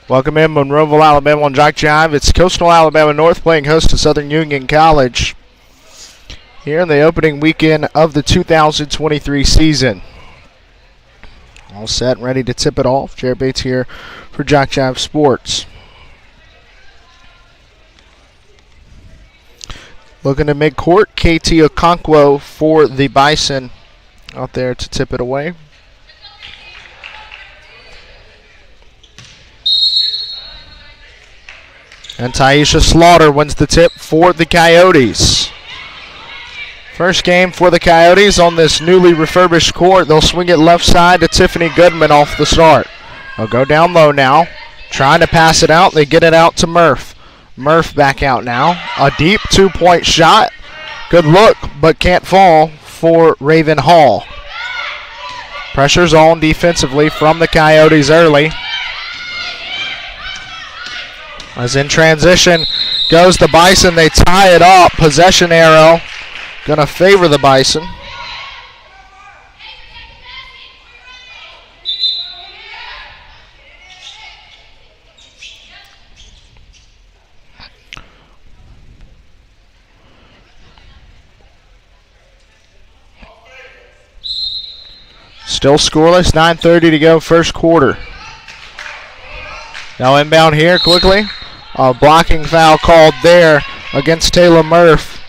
Welcome in Monroeville, Alabama on JockJive. It's Coastal Alabama North playing host to Southern Union College here in the opening weekend of the 2023 season. All set and ready to tip it off. Jared Bates here for JockJive Sports. Looking to midcourt, KT Okonkwo for the Bison out there to tip it away. And Taisha Slaughter wins the tip for the Coyotes. First game for the Coyotes on this newly refurbished court. They'll swing it left side to Tiffany Goodman off the start. They'll go down low now. Trying to pass it out. They get it out to Murph. Murph back out now. A deep two-point shot. Good look, but can't fall for Raven Hall. Pressure's on defensively from the Coyotes early. As in transition goes the Bison. They tie it up. Possession arrow going to favor the Bison. Still scoreless. 9:30 to go first quarter. Now inbound here quickly. A blocking foul called there against Taylor Murph.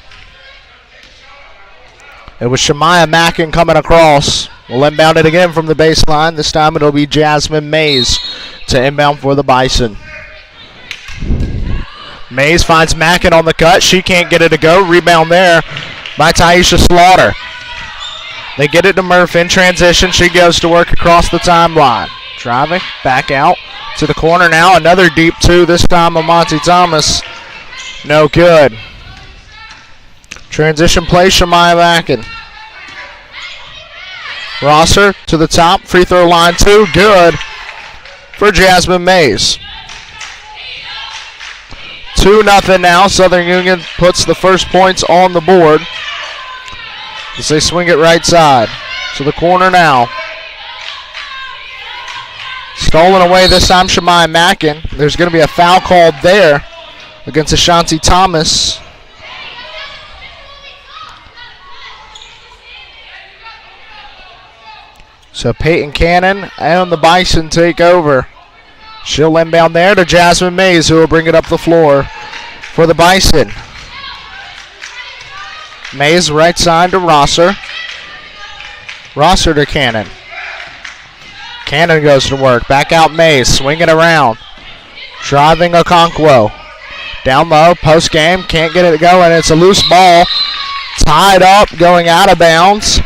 It was Shemaya Mackin coming across. We'll inbound it again from the baseline. This time it'll be Jasmine Mays to inbound for the Bison. Mays finds Mackin on the cut. She can't get it to go. Rebound there by Taisha Slaughter. They get it to Murph in transition. She goes to work across the timeline. Driving, back out to the corner now. Another deep two, this time Amonte Thomas. No good. Transition play, Shemaya Mackin. Rosser to the top, free throw line two, good for Jasmine Mays. 2-0 now. Southern Union puts the first points on the board as they swing it right side to the corner now. Stolen away this time, Shemaya Mackin. There's going to be a foul called there against Ashanti Thomas. So Peyton Cannon and the Bison take over. She'll inbound there to Jasmine Mays, who will bring it up the floor for the Bison. Mays right side to Rosser. Rosser to Cannon. Cannon goes to work. Back out Mays. Swing it around. Driving Okonkwo. Down low, post game, can't get it going. It's a loose ball. Tied up, going out of bounds.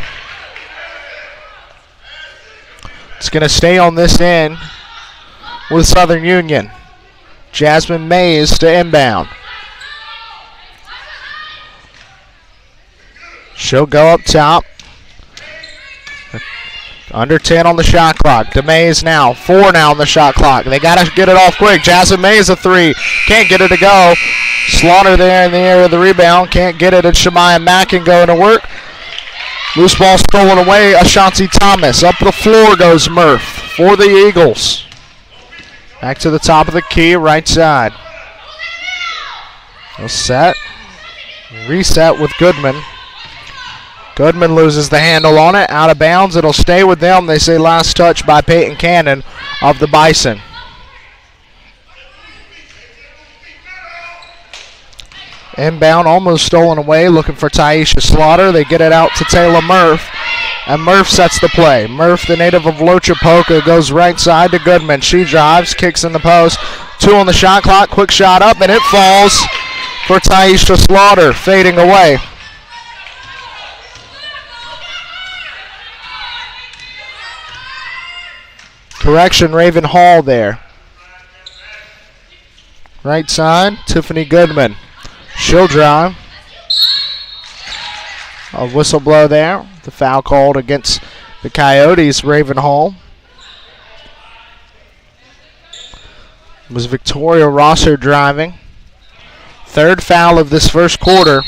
It's going to stay on this end with Southern Union. Jasmine Mays to inbound. She'll go up top. Under 10 on the shot clock. DeMays now. 4 now on the shot clock. They got to get it off quick. Jasmine Mays a 3. Can't get it to go. Slaughter there in the area of the rebound. Can't get it. And Shemaya Mackin going to work. Loose ball stolen away. Ashanti Thomas. Up the floor goes Murph for the Eagles. Back to the top of the key, right side. A set. Reset with Goodman. Goodman loses the handle on it. Out of bounds. It'll stay with them. They say last touch by Peyton Cannon of the Bison. Inbound almost stolen away. Looking for Taisha Slaughter. They get it out to Taylor Murph. And Murph sets the play. Murph, the native of Lochapoka, goes right side to Goodman. She drives, kicks in the post. 2 on the shot clock. Quick shot up, and it falls for Taisha Slaughter, fading away. Correction, Raven Hall there. Right side, Tiffany Goodman. She'll drive. A whistle blow there. The foul called against the Coyotes, Raven Hall. It was Victoria Rosser driving. 3rd foul of this first quarter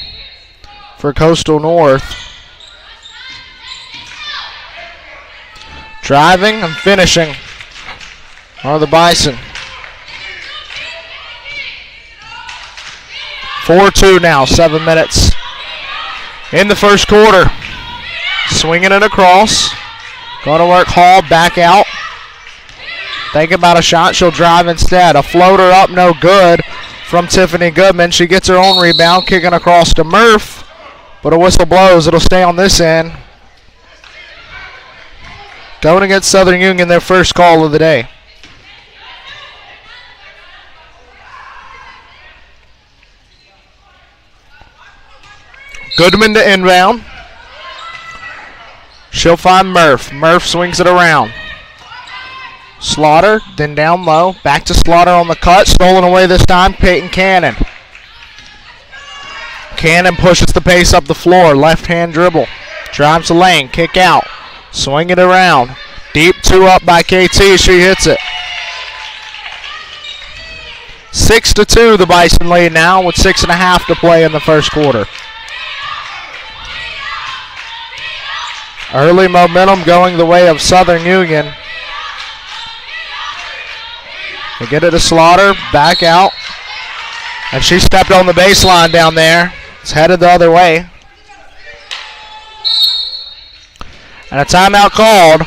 for Coastal North. Driving and finishing are the Bison. 4-2 now, 7 minutes in the first quarter. Swinging it across. Going to work Hall, back out. Thinking about a shot, she'll drive instead. A floater up, no good from Tiffany Goodman. She gets her own rebound, kicking across to Murph. But a whistle blows, it'll stay on this end. Going against Southern Union, their first call of the day. Goodman to inbound. She'll find Murph. Murph swings it around. Slaughter, then down low. Back to Slaughter on the cut. Stolen away this time, Peyton Cannon. Cannon pushes the pace up the floor. Left hand dribble. Drives the lane. Kick out. Swing it around. Deep 2 up by KT. She hits it. 6-2 the Bison lead now with 6.5 to play in the first quarter. Early momentum going the way of Southern Union. They get it to Slaughter, back out. And she stepped on the baseline down there. It's headed the other way. And a timeout called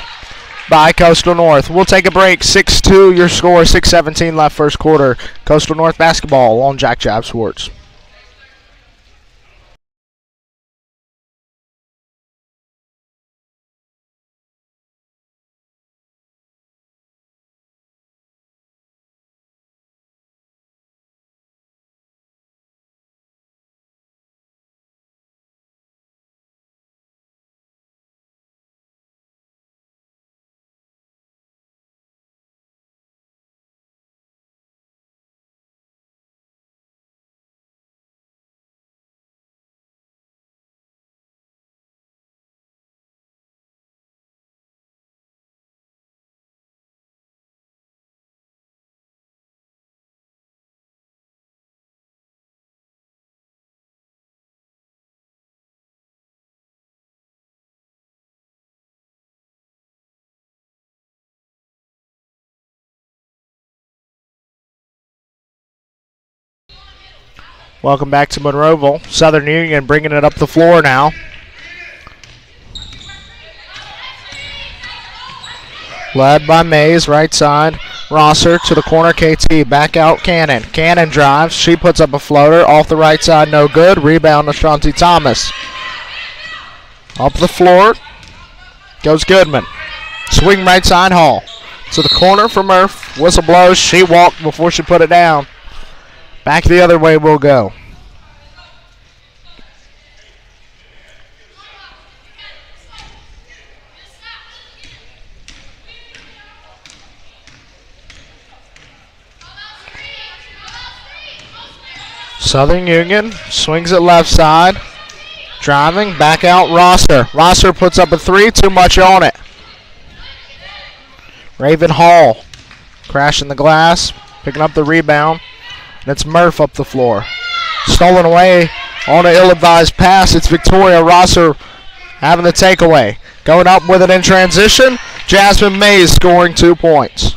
by Coastal North. We'll take a break. 6-2 your score, 6:17 left first quarter. Coastal North basketball on JockJive Sports. Welcome back to Monroeville. Southern Union bringing it up the floor now. Led by Mays, right side. Rosser to the corner, KT. Back out, Cannon. Cannon drives. She puts up a floater. Off the right side, no good. Rebound, Ashanti Thomas. Up the floor goes Goodman. Swing right side, Hall. to the corner for Murph. Whistle blows. She walked before she put it down. Back the other way we'll go. Southern Union swings it left side. Driving, back out Rosser. Rosser puts up a three, too much on it. Raven Hall crashing the glass, picking up the rebound. And it's Murph up the floor. Stolen away on an ill-advised pass. It's Victoria Rosser having the takeaway. Going up with it in transition. Jasmine Mays scoring 2 points.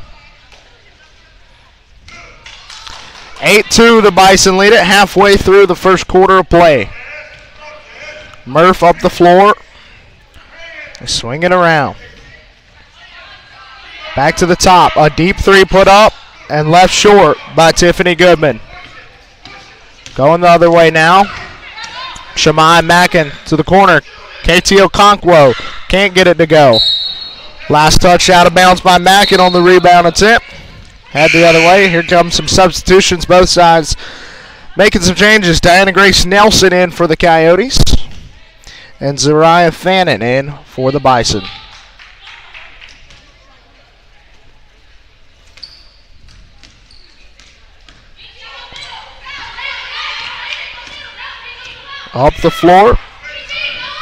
8-2, the Bison lead it halfway through the first quarter of play. Murph up the floor. They swing it around. Back to the top. A deep three put up and left short by Tiffany Goodman. Going the other way now. Shamai Mackin to the corner. KT Okonkwo can't get it to go. Last touch out of bounds by Mackin on the rebound attempt. Head the other way. Here comes some substitutions, both sides making some changes. Diana Grace Nelson in for the Coyotes. And Zariah Fannin in for the Bison. Up the floor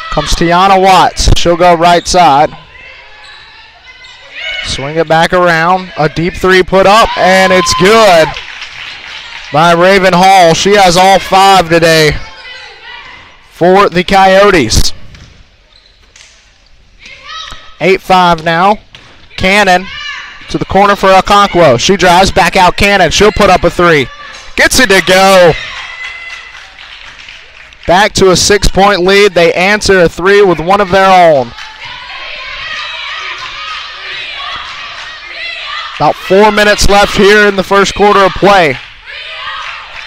comes Tiana Watts. She'll go right side. Swing it back around. A deep three put up, and it's good by Raven Hall. She has all 5 today for the Coyotes. 8-5 now. Cannon to the corner for Okonkwo. She drives back out Cannon. She'll put up a 3. Gets it to go. Back to a 6-point lead. They answer a 3 with one of their own. About 4 minutes left here in the first quarter of play.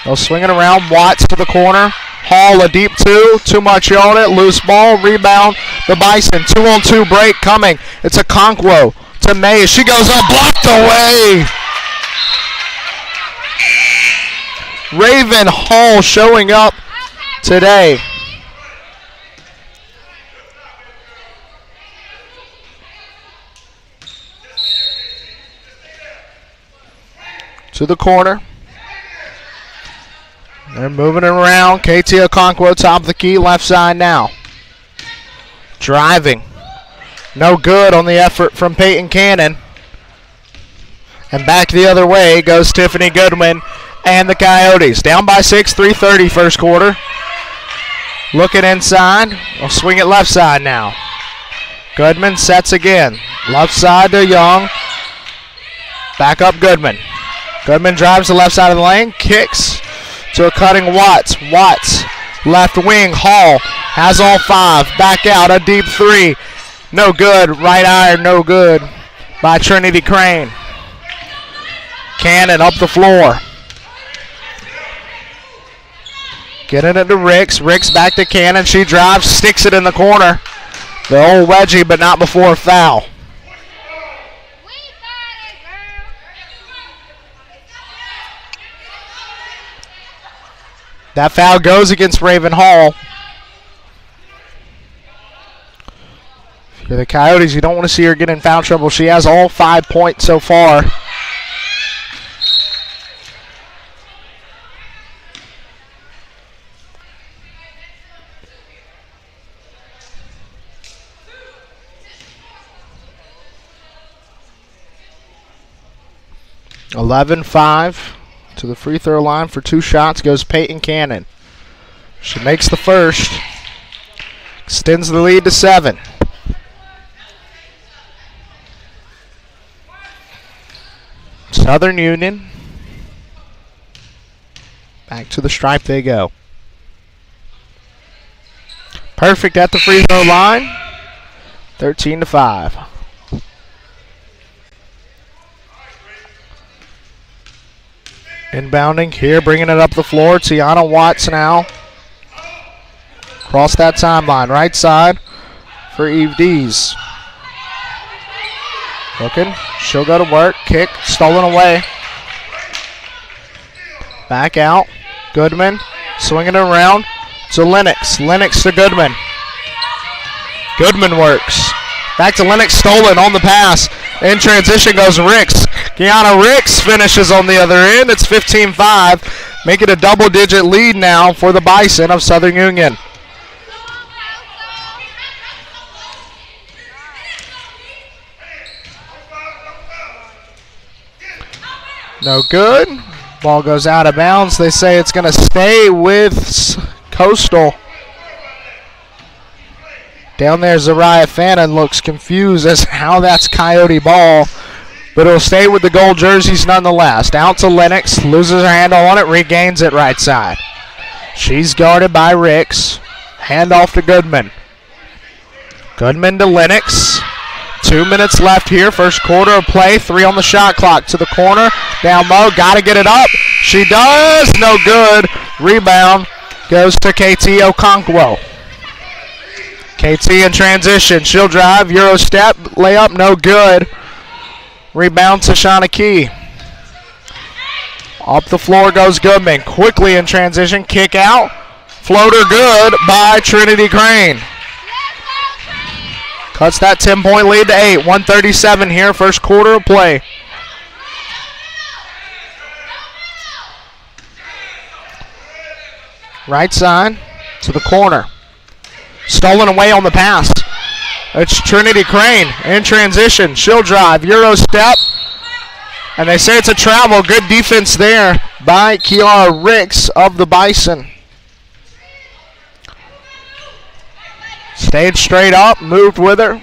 They'll swing it around. Watts to the corner. Hall a deep 2. Too much on it. Loose ball. Rebound. The Bison. 2-on-2 break coming. It's Okonkwo to May. She goes up. Blocked away. Raven Hall showing up today. To the corner. They're moving it around. KT Okonkwo top of the key, left side now. Driving. No good on the effort from Peyton Cannon. And back the other way goes Tiffany Goodman and the Coyotes. Down by 6, 3:30 first quarter. Looking inside. We'll swing it left side now. Goodman sets again. Left side to Young. Back up Goodman. Goodman drives the left side of the lane. Kicks to a cutting Watts. Watts, left wing. Hall has all 5. Back out. A deep 3. No good. Right iron, no good by Trinity Crane. Cannon up the floor. Getting it to Ricks. Ricks back to Cannon. She drives, sticks it in the corner. The old wedgie, but not before a foul. That foul goes against Raven Hall. If you're the Coyotes, you don't want to see her get in foul trouble. She has all 5 points so far. (11-5). To the free throw line for 2 shots goes Peyton Cannon. She makes the first. Extends the lead to 7. Southern Union. Back to the stripe they go. Perfect at the free throw line. 13-5. Inbounding here, bringing it up the floor. Tiana Watts now. Cross that timeline. Right side for Eve Dees. Looking. She'll go to work. Kick stolen away. Back out. Goodman swinging it around to Lennox. Lennox to Goodman. Goodman works. Back to Lennox. Stolen on the pass. In transition goes Ricks. Kiana Ricks finishes on the other end. It's 15-5. Make it a double-digit lead now for the Bison of Southern Union. No good. Ball goes out of bounds. They say it's going to stay with Coastal. Down there, Zariah Fannin looks confused as to how that's Coyote ball, but it'll stay with the gold jerseys nonetheless. Out to Lennox, loses her handle on it, regains it right side. She's guarded by Ricks. Handoff to Goodman. Goodman to Lennox. 2 minutes left here, first quarter of play. 3 on the shot clock. To the corner, down low, got to get it up. She does, no good. Rebound goes to KT Okonkwo. KT in transition. She'll drive. Euro step. Layup. No good. Rebound to Shauna Key. Up the floor goes Goodman. Quickly in transition. Kick out. Floater good by Trinity Crane. Cuts that 10-point lead to 8. 1:37 here. First quarter of play. Right side to the corner. Stolen away on the pass. It's Trinity Crane in transition. She'll drive. Euro step. And they say it's a travel. Good defense there by Kiara Ricks of the Bison. Stayed straight up. Moved with her.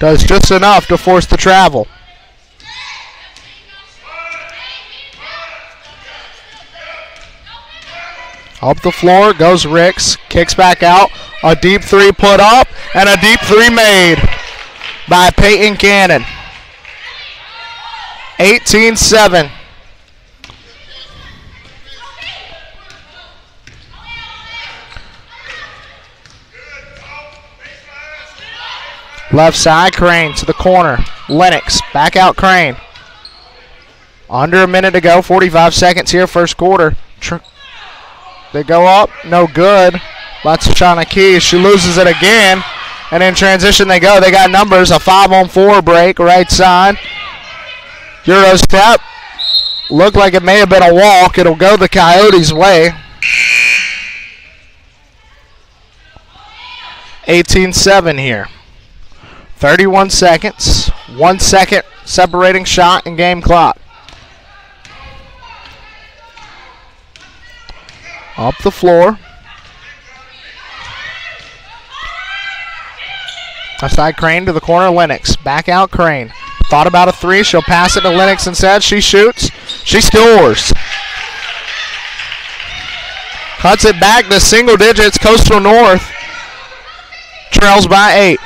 Does just enough to force the travel. Up the floor goes Ricks. Kicks back out. A deep 3 put up. And a deep 3 made by Peyton Cannon. 18-7. Left side, Crane to the corner. Lennox, back out Crane. Under a minute to go, 45 seconds here, first quarter. They go up, no good. Lots of Shauna Key. She loses it again. And in transition they go. They got numbers, a 5-on-4 break, right side. Euro step. Looked like it may have been a walk. It'll go the Coyotes' way. 18-7 here. 31 seconds. 1 second separating shot and game clock. Up the floor. Outside Crane to the corner, Lennox. Back out Crane. Thought about a 3. She'll pass it to Lennox instead. She shoots. She scores. Cuts it back to single digits. Coastal North trails by 8.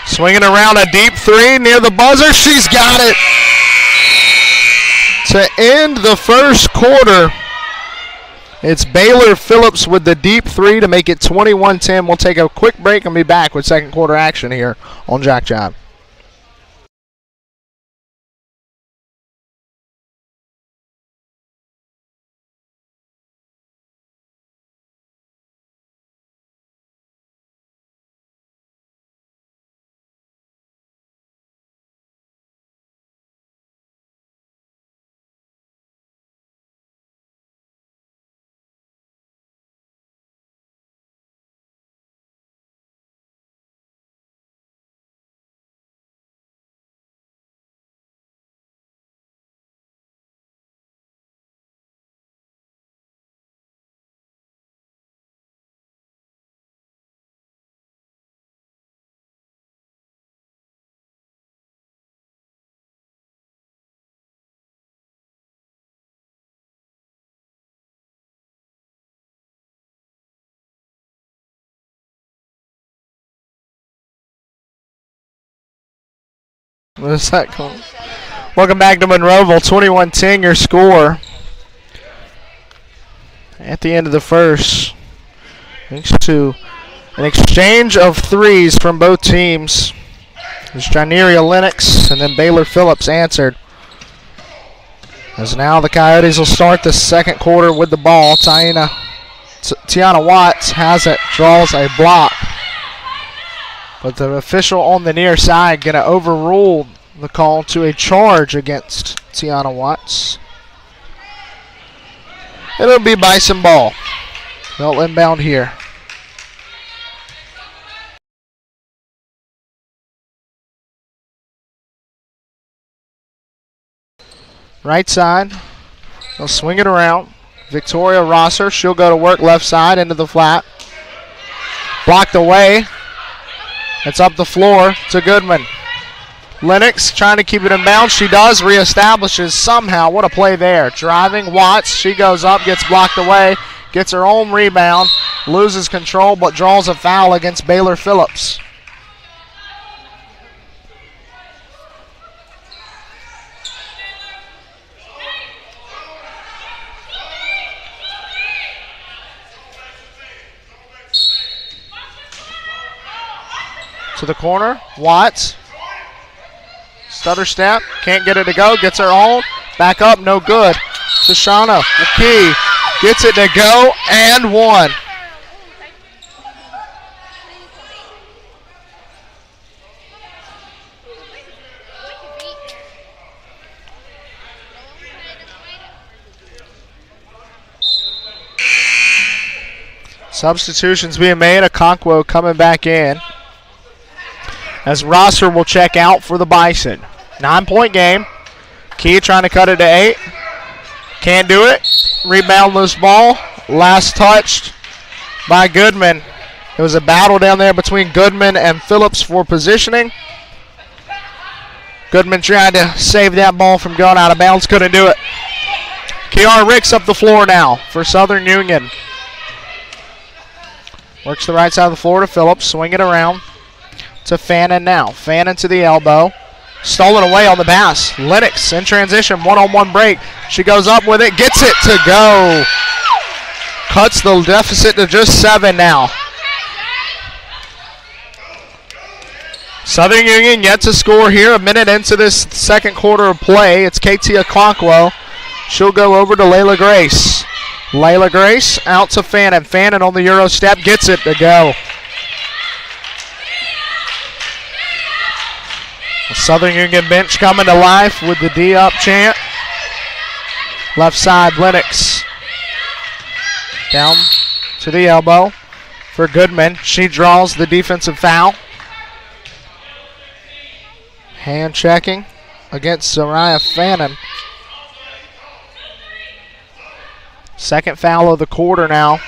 Swinging around a deep 3 near the buzzer. She's got it. To end the first quarter, it's Baylor Phillips with the deep 3 to make it 21-10. We'll take a quick break and be back with second quarter action here on JockJive. What's that called? Welcome back to Monroeville. 21-10 your score. At the end of the first. Thanks to An exchange of threes from both teams. There's Janeria Lennox and then Baylor Phillips answered. As now the Coyotes will start the second quarter with the ball. Tiana Watts has it, draws a block. But the official on the near side going to overrule the call to a charge against Tiana Watts. It'll be Bison ball. They'll inbound here. Right side. They'll swing it around. Victoria Rosser, she'll go to work left side into the flat. Blocked away. It's up the floor to Goodman. Lennox trying to keep it in bounds. She does, reestablishes somehow. What a play there. Driving Watts. She goes up, gets blocked away, gets her own rebound, loses control, but draws a foul against Baylor Phillips. To the corner, Watts. Stutter step, can't get it to go, gets her own. Back up, no good. Shoshana McKee gets it to go and one. Substitutions being made, Okonkwo coming back in. As Rosser will check out for the Bison. 9-point game. Key trying to cut it to 8. Can't do it. Rebound, loose ball. Last touched by Goodman. It was a battle down there between Goodman and Phillips for positioning. Goodman tried to save that ball from going out of bounds. Couldn't do it. Kiara Ricks up the floor now for Southern Union. Works the right side of the floor to Phillips. Swing it around to Fannin now. Fannin to the elbow. Stolen away on the pass. Lennox in transition. One-on-one break. She goes up with it. Gets it to go. Cuts the deficit to just 7 now. Southern Union yet to score here. A minute into this second quarter of play. It's KT Okonkwo. She'll go over to Layla Grace. Layla Grace out to Fannin. Fannin on the Euro step. Gets it to go. The Southern Union bench coming to life with the D-up chant. Left side, Lennox. Down to the elbow for Goodman. She draws the defensive foul. Hand checking against Zariah Fannin. Second foul of the quarter now.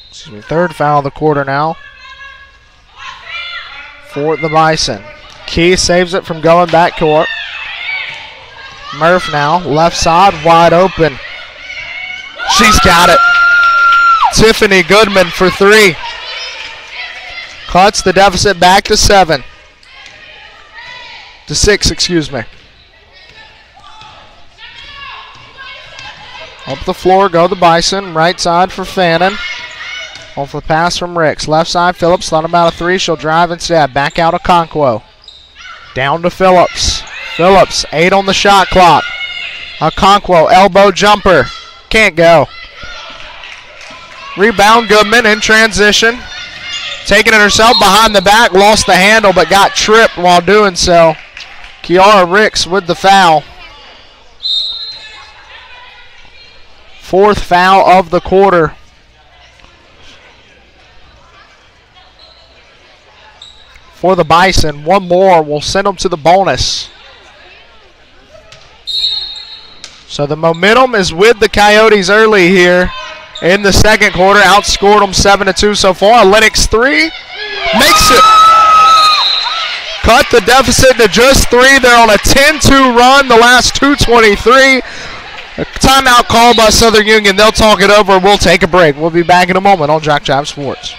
Excuse me, third foul of the quarter now for the Bison. Key saves it from going back court. Murph now, left side, wide open. She's got it. Tiffany Goodman for 3. Cuts the deficit back to 7. To 6, excuse me. Up the floor go the Bison. Right side for Fannin. Off the pass from Ricks. Left side, Phillips. Thought about a 3. She'll drive instead. Back out Okonkwo. Down to Phillips. Phillips, 8 on the shot clock. Okonkwo, elbow jumper. Can't go. Rebound, Goodman in transition. Taking it herself behind the back. Lost the handle, but got tripped while doing so. Kiara Ricks with the foul. 4th foul of the quarter. For the Bison. One more will send them to the bonus. So the momentum is with the Coyotes early here in the second quarter. Outscored them 7-2 so far. Lennox 3 makes it. Cut the deficit to just 3. They're on a 10-2 run the last 2:23. A timeout call by Southern Union. They'll talk it over. We'll take a break. We'll be back in a moment on JockJive Sports.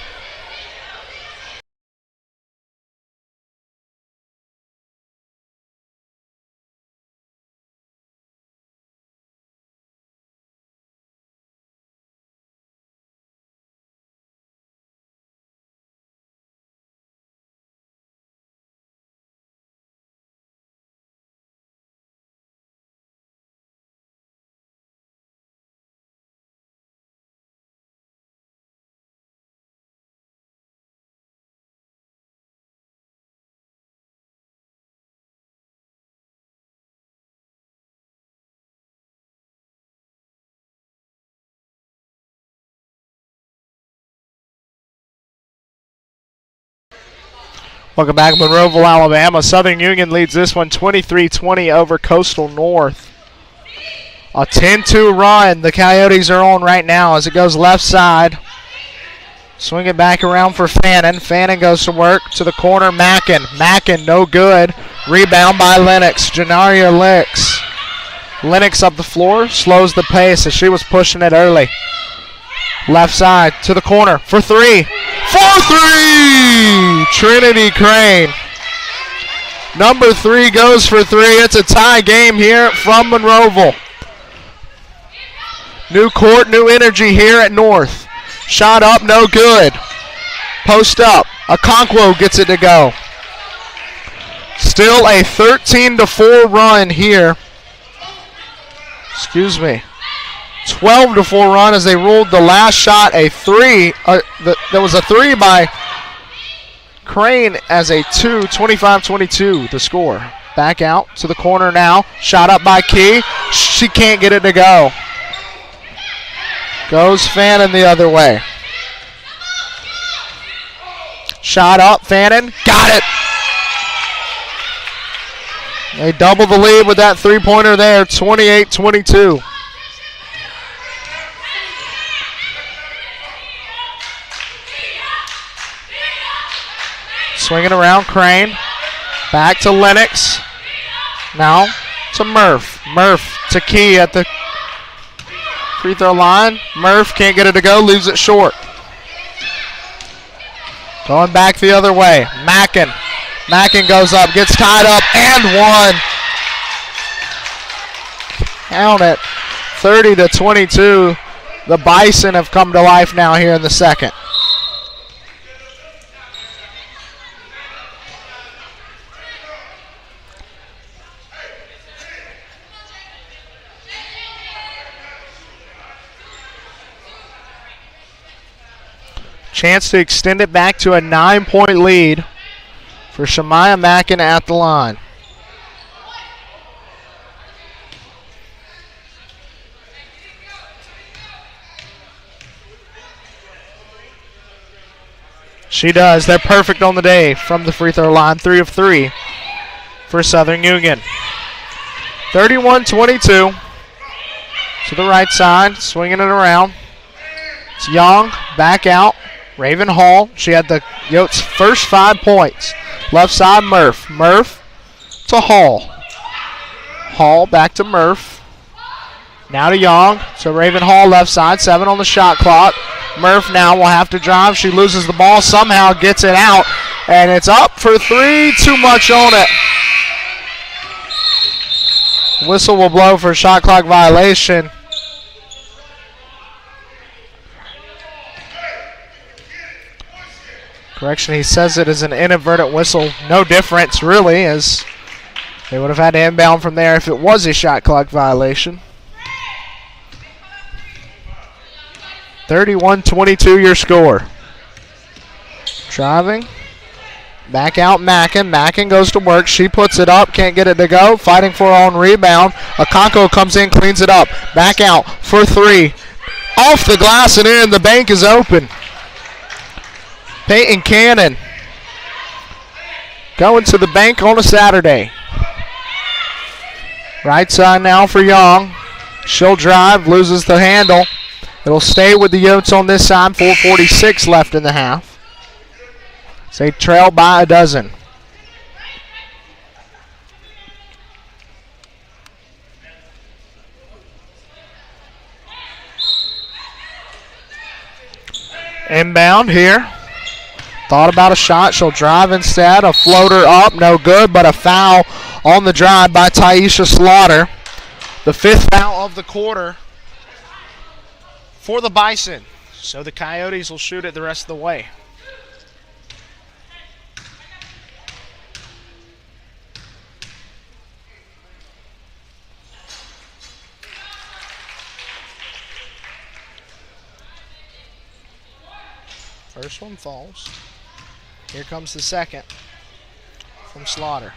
Welcome back, Monroeville, Alabama. Southern Union leads this one 23-20 over Coastal North. A 10-2 run the Coyotes are on right now as it goes left side. Swing it back around for Fannin. Fannin goes to work to the corner. Mackin. Mackin, no good. Rebound by Lennox. Janaria Licks. Lennox up the floor, slows the pace as she was pushing it early. Left side to the corner for three. For three! Trinity Crane. Number 3 goes for 3. It's a tie game here from Monroeville. New court, new energy here at North. Shot up, no good. Post up. Okonkwo gets it to go. Still a 13-4 run here. Excuse me. 12-4 run as they ruled the last shot a 3. There was a 3 by Crane as a 2. 25-22 the score. Back out to the corner now. Shot up by Key. She can't get it to go. Goes Fannin the other way. Shot up, Fannin. Got it. They double the lead with that three-pointer there, 28-22. Swinging around, Crane. Back to Lennox. Now to Murph. Murph to Key at the free throw line. Murph can't get it to go, leaves it short. Going back the other way. Mackin. Mackin goes up, gets tied up, and one. Count it. 30-22. The Bison have come to life now here in the second. Chance to extend it back to a 9-point lead for Shemaya Mackin at the line. She does. They're perfect on the day from the free throw line. 3 of 3 for Southern Union. 31-22 to the right side, swinging it around. It's Young, back out. Raven Hall, she had the Yotes' first 5 points. Left side, Murph. Murph to Hall. Hall back to Murph. Now to Young. So Raven Hall left side, 7 on the shot clock. Murph now will have to drive. She loses the ball, somehow gets it out, and it's up for 3. Too much on it. Whistle will blow for a shot clock violation. Correction, he says it is an inadvertent whistle. No difference, really, as they would have had to inbound from there if it was a shot clock violation. 31-22 your score. Driving. Back out Mackin. Mackin goes to work. She puts it up. Can't get it to go. Fighting for her own rebound. Okonkwo comes in, cleans it up. Back out for 3. Off the glass and in. The bank is open. Peyton Cannon going to the bank on a Saturday. Right side now for Young. She'll drive, loses the handle. It'll stay with the Yotes on this side. 4:46 left in the half. They trail by a dozen. Inbound here. Thought about a shot. She'll drive instead. A floater up. No good, but a foul on the drive by Taisha Slaughter. The 5th foul of the quarter for the Bison. So the Coyotes will shoot it the rest of the way. First one falls. Here comes the second from Slaughter.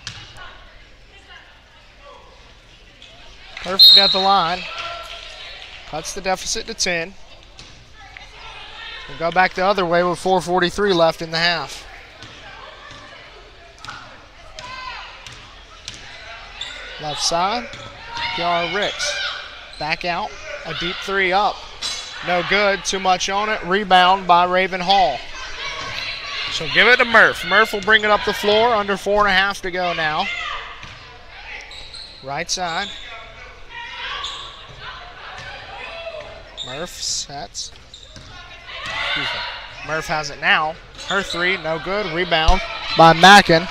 Perfect at the line. Cuts the deficit to 10. We'll go back the other way with 4:43 left in the half. Left side, Kiara Ricks. Back out, a deep three up. No good, too much on it. Rebound by Raven Hall. So give it to Murph. Murph will bring it up the floor, under 4.5 to go now. Right side. Murph sets. Excuse me. Murph has it now. Her three, no good. Rebound by Mackin.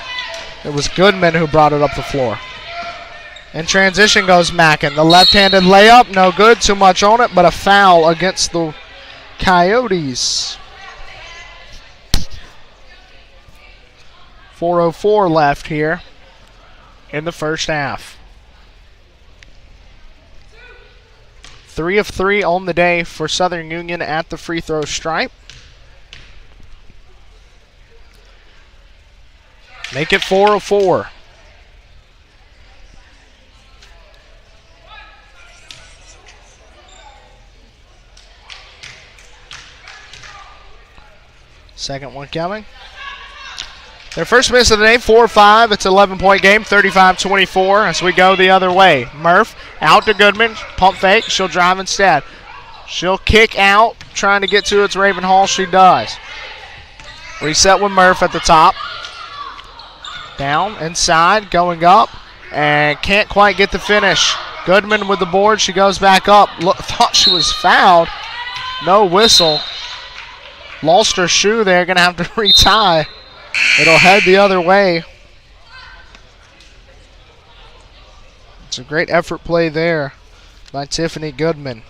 It was Goodman who brought it up the floor. In transition goes Mackin. The left-handed layup, no good. Too much on it, but a foul against the Coyotes. 4:04 left here in the first half. 3 of 3 on the day for Southern Union at the free throw stripe. Make it 4:04. Second one coming. Their first miss of the day, 4-5. It's an 11-point game, 35-24 as we go the other way. Murph out to Goodman. Pump fake. She'll drive instead. She'll kick out, trying to get to its Raven Hall. She does. Reset with Murph at the top. Down, inside, going up, and can't quite get the finish. Goodman with the board. She goes back up. Thought she was fouled. No whistle. Lost her shoe there. Going to have to retie. It'll head the other way. It's a great effort play there by Tiffany Goodman.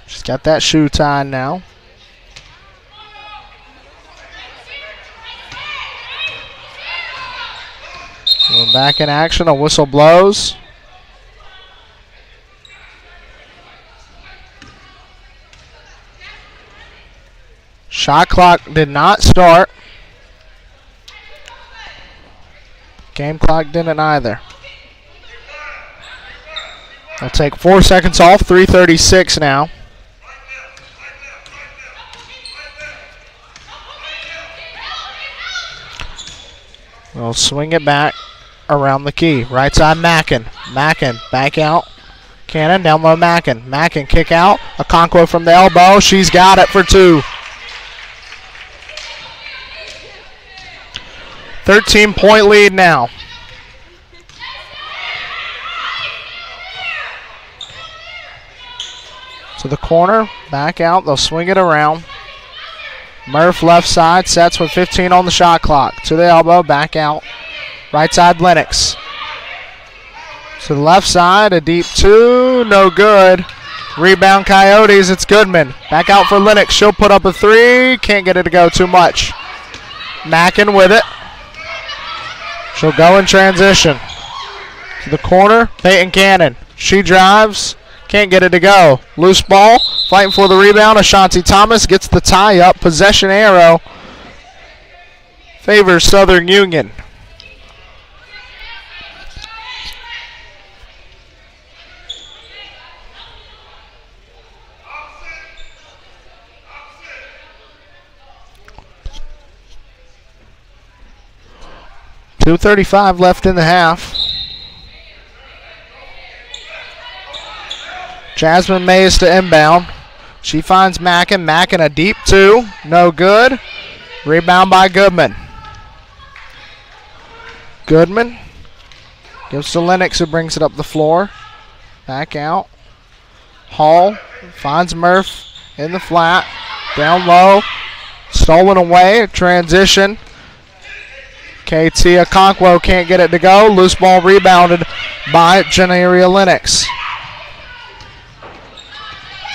She's got that shoe tied now. We're back in action. A whistle blows. Shot clock did not start. Game clock didn't either. I'll take 4 seconds off. 3:36 now. We'll swing it back around the key. Right side, Mackin. Mackin back out. Cannon down low, Mackin. Mackin kick out. Okonkwo from the elbow. She's got it for 2. 13-point lead now. To the corner. Back out. They'll swing it around. Murph left side, sets with 15 on the shot clock. To the elbow, back out. Right side, Lennox. To the left side, a deep 2, no good. Rebound Coyotes, it's Goodman. Back out for Lennox, she'll put up a 3, can't get it to go too much. Mackin with it. She'll go in transition. To the corner, Peyton Cannon. She drives, can't get it to go. Loose ball. Fighting for the rebound, Ashanti Thomas gets the tie-up. Possession arrow favors Southern Union. .235 left in the half. Jasmine Mays to inbound. She finds Mackin. Mackin a deep 2. No good. Rebound by Goodman. Goodman gives to Lennox, who brings it up the floor. Back out. Hall finds Murph in the flat. Down low. Stolen away. Transition. KT Okonkwo can't get it to go. Loose ball rebounded by Janeria Lennox.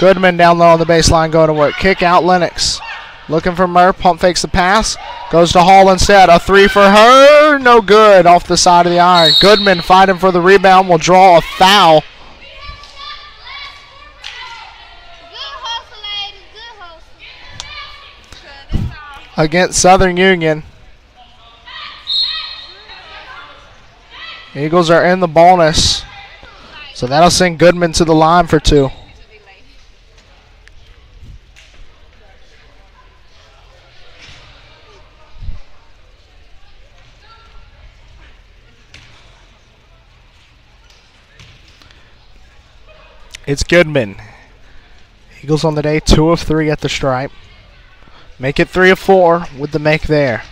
Goodman down low on the baseline going to work. Kick out Lennox. Looking for Murph. Pump fakes the pass. Goes to Hall instead. A 3 for her. No good. Off the side of the iron. Goodman fighting for the rebound. Will draw a foul. Against Southern Union. Eagles are in the bonus. So that'll send Goodman to the line for 2. It's Goodman. Eagles on the day, 2 of 3 at the stripe. Make it 3 of 4 with the make there.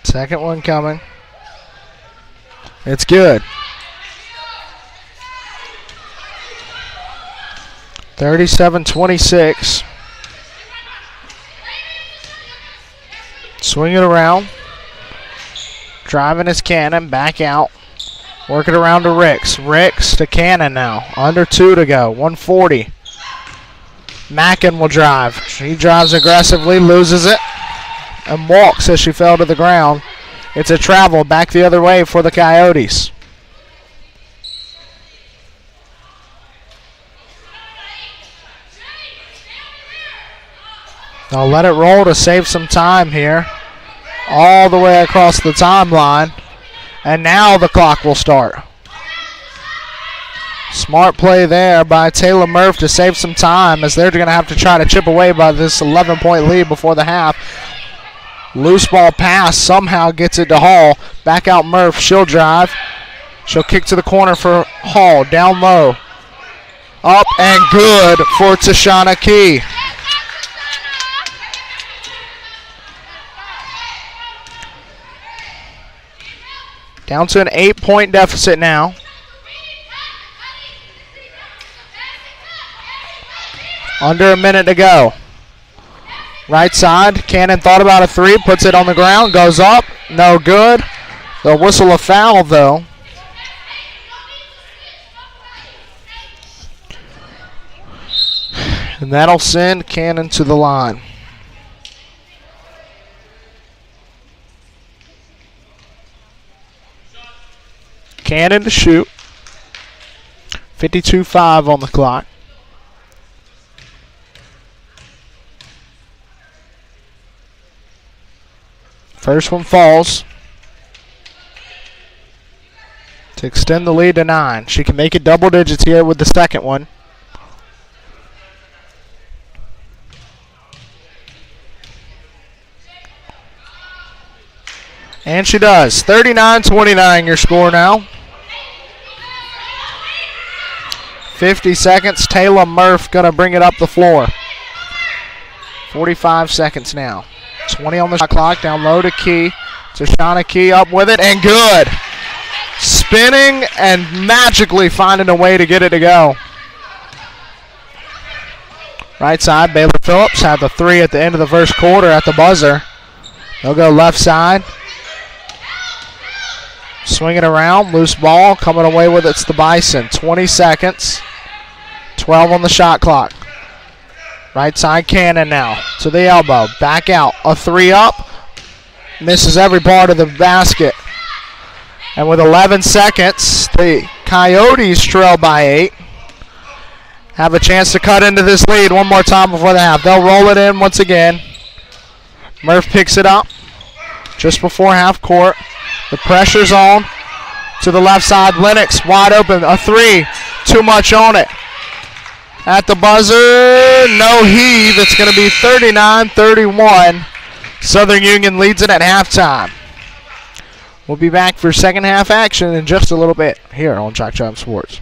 Second one coming. It's good. 37-26. Swing it around. Driving his Cannon. Back out. Work it around to Ricks. Ricks to Cannon now. Under 2 to go. 140. Mackin will drive. She drives aggressively. Loses it. And walks as she fell to the ground. It's a travel back the other way for the Coyotes. They'll let it roll to save some time here. All the way across the timeline. And now the clock will start. Smart play there by Taylor Murph to save some time as they're going to have to try to chip away by this 11-point lead before the half. Loose ball pass somehow gets it to Hall. Back out Murph. She'll drive. She'll kick to the corner for Hall. Down low. Up and good for Tashana Key. Down to an 8-point deficit now. Under a minute to go. Right side, Cannon thought about a 3, puts it on the ground, goes up, no good. They'll whistle a foul though. And that'll send Cannon to the line. Cannon to shoot. 52-5 on the clock. First one falls. To extend the lead to 9. She can make it double digits here with the second one. And she does. 39-29 your score now. 50 seconds. Taylor Murph going to bring it up the floor. 45 seconds now. 20 on the shot clock. Down low to Key. Tashana Key up with it and good. Spinning and magically finding a way to get it to go. Right side, Baylor Phillips had the 3 at the end of the first quarter at the buzzer. They'll go left side. Swing it around, loose ball, coming away with it's the Bison. 20 seconds, 12 on the shot clock. Right side Cannon now, to the elbow, back out, a 3 up, misses every part of the basket. And with 11 seconds, the Coyotes trail by 8. Have a chance to cut into this lead one more time before the half. They'll roll it in once again. Murph picks it up just before half court. The pressure's on to the left side. Lennox wide open. A 3. Too much on it. At the buzzer, no heave. It's going to be 39-31. Southern Union leads it at halftime. We'll be back for second half action in just a little bit here on JockJive Sports.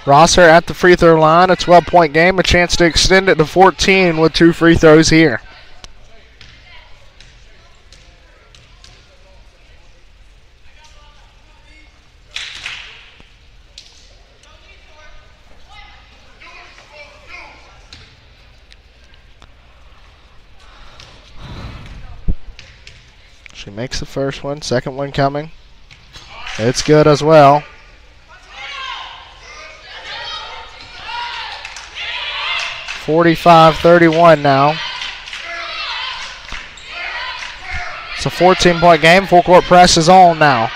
Rosser at the free throw line, a 12-point game, a chance to extend it to 14 with 2 free throws here. She makes the first one, second one coming. It's good as well. (45-31) now. It's a 14-point game. Full court press is on now.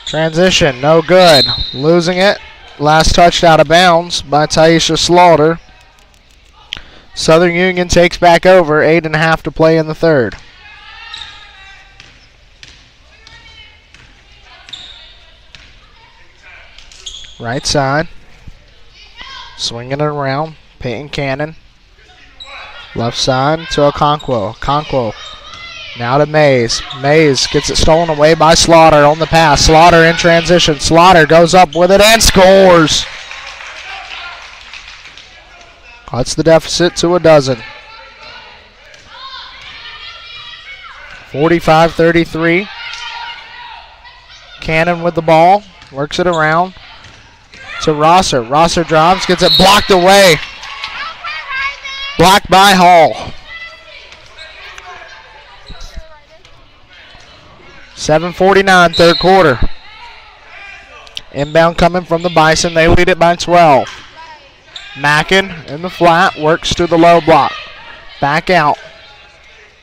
Transition, no good. Losing it. Last touched out of bounds by Taisha Slaughter. Southern Union takes back over. 8.5 to play in the third. Right side. Swinging it around. Peyton Cannon. Left side to Okonkwo. Okonkwo now to Mays. Mays gets it stolen away by Slaughter on the pass. Slaughter in transition. Slaughter goes up with it and scores. Cuts the deficit to a dozen. 45-33. Cannon with the ball. Works it around to Rosser. Rosser drives, gets it blocked away. Blocked by Hall. 7:49, third quarter. Inbound coming from the Bison. They lead it by 12. Mackin in the flat, works to the low block. Back out.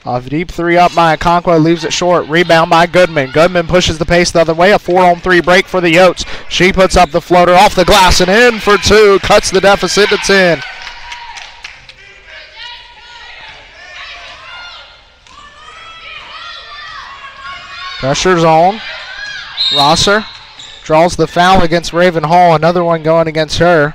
A deep three up by Okonkwo, leaves it short. Rebound by Goodman. Goodman pushes the pace the other way. A 4-on-3 break for the Yotes. She puts up the floater off the glass and in for 2. Cuts the deficit to 10. Pressure's on. Rosser draws the foul against Raven Hall. Another one going against her.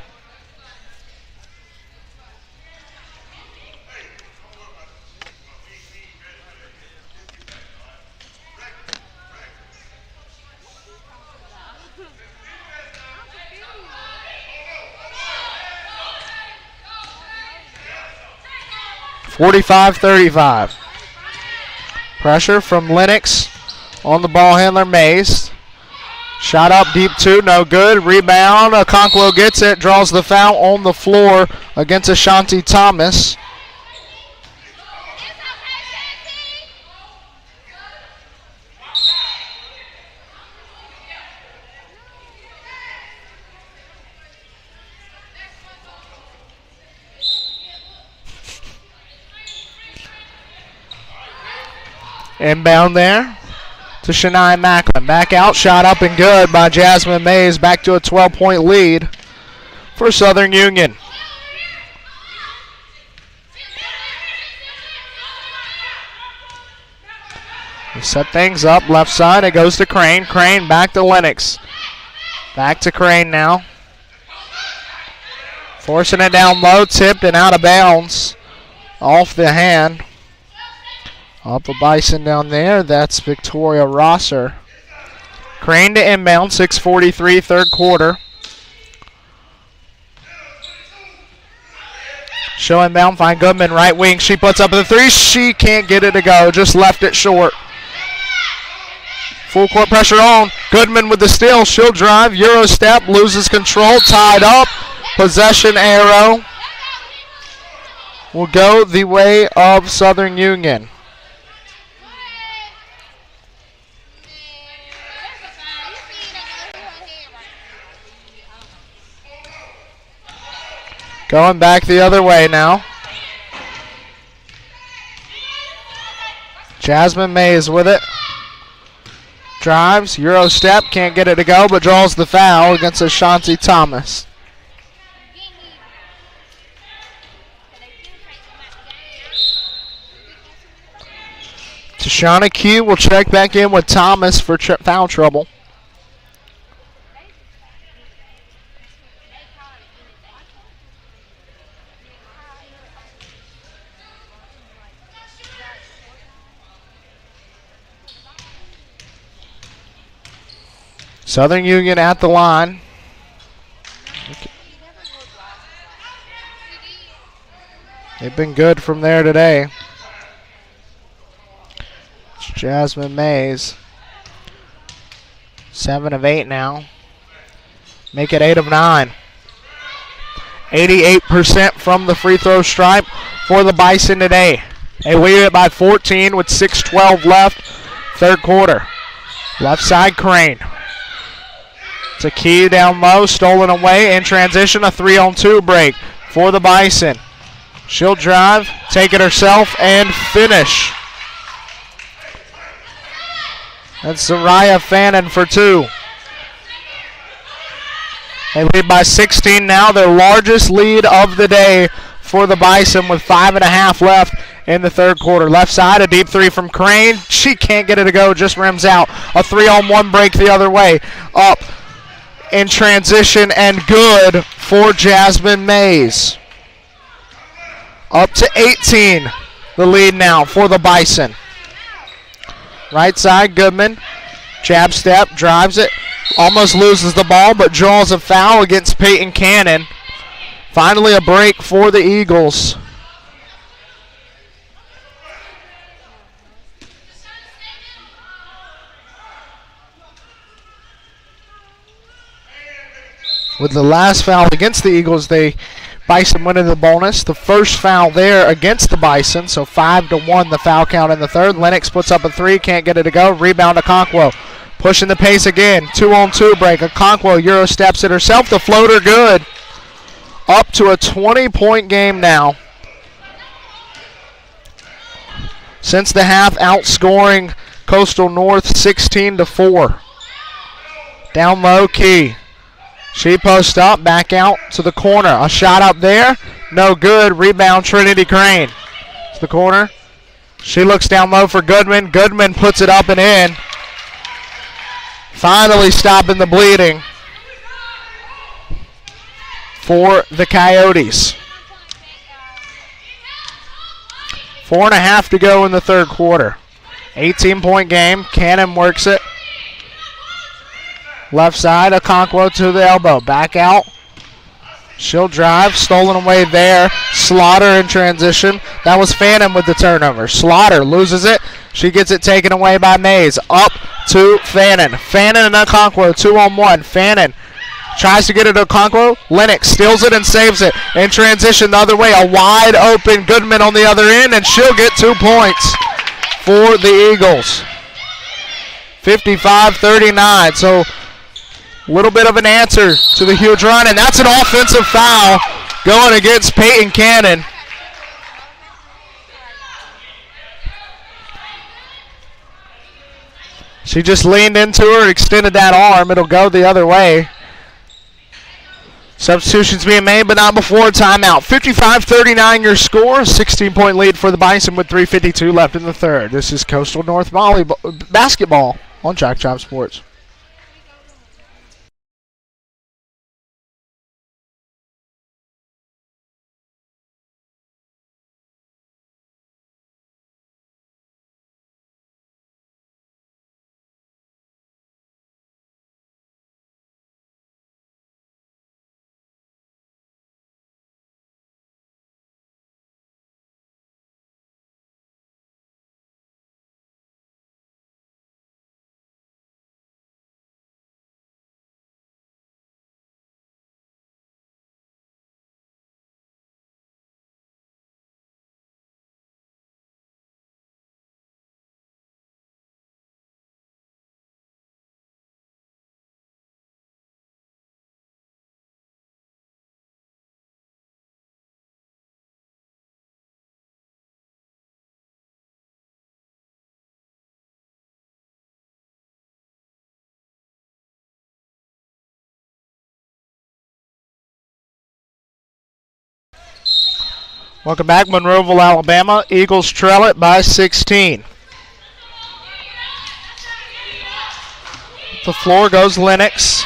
(45-35). Pressure from Lennox on the ball handler, Mays. Shot up deep 2, no good. Rebound, Okonkwo gets it, draws the foul on the floor against Ashanti Thomas. Inbound there to Shania Macklin. Back out, shot up and good by Jasmine Mays. Back to a 12-point lead for Southern Union. We set things up left side. It goes to Crane. Crane back to Lennox. Back to Crane now. Forcing it down low, tipped and out of bounds. Off the hand. Up a Bison down there. That's Victoria Rosser. Crane to inbound. 6:43, third quarter. Show inbound. Find Goodman, right wing. She puts up the 3. She can't get it to go. Just left it short. Full court pressure on. Goodman with the steal. She'll drive. Euro step. Loses control. Tied up. Possession arrow will go the way of Southern Union. Going back the other way now. Jasmine Mays with it. Drives, Euro step, can't get it to go, but draws the foul against Ashanti Thomas. Tashana Q will check back in with Thomas for foul trouble. Southern Union at the line. They've been good from there today. It's Jasmine Mays. 7 of 8 now. Make it 8 of 9. 88% from the free throw stripe for the Bison today. They lead it by 14 with 6:12 left, third quarter. Left side, Crane. It's a key down low, stolen away in transition, a 3-on-2 break for the Bison. She'll drive, take it herself, and finish. That's Zariah Fannin for 2. They lead by 16 now, their largest lead of the day for the Bison with 5.5 left in the third quarter. Left side, a deep 3 from Crane. She can't get it to go, just rims out. A 3-on-1 break the other way. Up in transition and good for Jasmine Mays. Up to 18, the lead now for the Bison. Right side, Goodman. Jab step, drives it. Almost loses the ball, but draws a foul against Peyton Cannon. Finally a break for the Eagles. With the last foul against the Eagles, Bison went into the bonus. The first foul there against the Bison, so 5-1 the foul count in the third. Lennox puts up a 3, can't get it to go. Rebound to Conquo. Pushing the pace again. 2-on-2 break. Conquo Euro steps it herself. The floater good. Up to a 20-point game now. Since the half, outscoring Coastal North 16-4. Down low, Key. She posts up, back out to the corner. A shot up there. No good. Rebound, Trinity Crane. To the corner. She looks down low for Goodman. Goodman puts it up and in. Finally stopping the bleeding for the Coyotes. 4.5 to go in the third quarter. 18-point game. Cannon works it. Left side, Okonkwo to the elbow. Back out. She'll drive. Stolen away there. Slaughter in transition. That was Fannin with the turnover. Slaughter loses it. She gets it taken away by Mays. Up to Fannin. Fannin and Okonkwo 2-on-1. Fannin tries to get it to Okonkwo. Lennox steals it and saves it. In transition the other way. A wide open Goodman on the other end, and she'll get 2 points for the Eagles. 55-39. So a little bit of an answer to the huge run, and that's an offensive foul going against Peyton Cannon. She just leaned into her, extended that arm. It'll go the other way. Substitutions being made, but not before timeout. 55-39 your score. 16-point lead for the Bison with 3:52 left in the third. This is Coastal North basketball on JockJive Sports. Welcome back, Monroeville, Alabama. Eagles trail it by 16. The floor goes Lennox.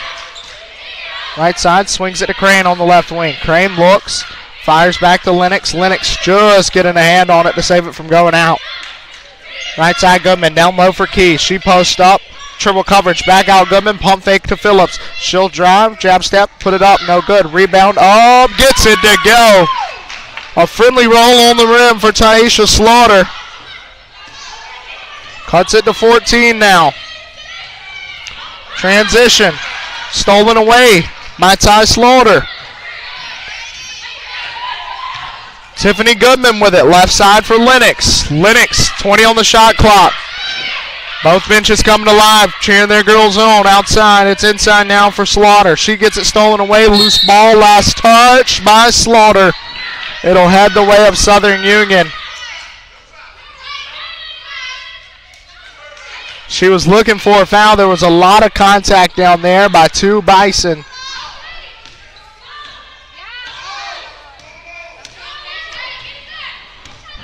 Right side, swings it to Crane on the left wing. Crane looks, fires back to Lennox. Lennox just getting a hand on it to save it from going out. Right side, Goodman down low for Key. She posts up, triple coverage, back out Goodman, pump fake to Phillips. She'll drive, jab step, put it up, no good. Rebound, gets it to go. A friendly roll on the rim for Taisha Slaughter. Cuts it to 14 now. Transition. Stolen away by Ty Slaughter. Tiffany Goodman with it. Left side for Lennox. Lennox, 20 on the shot clock. Both benches coming alive, cheering their girls on outside. It's inside now for Slaughter. She gets it stolen away. Loose ball, last touch by Slaughter. It'll head the way of Southern Union. She was looking for a foul. There was a lot of contact down there by two Bison.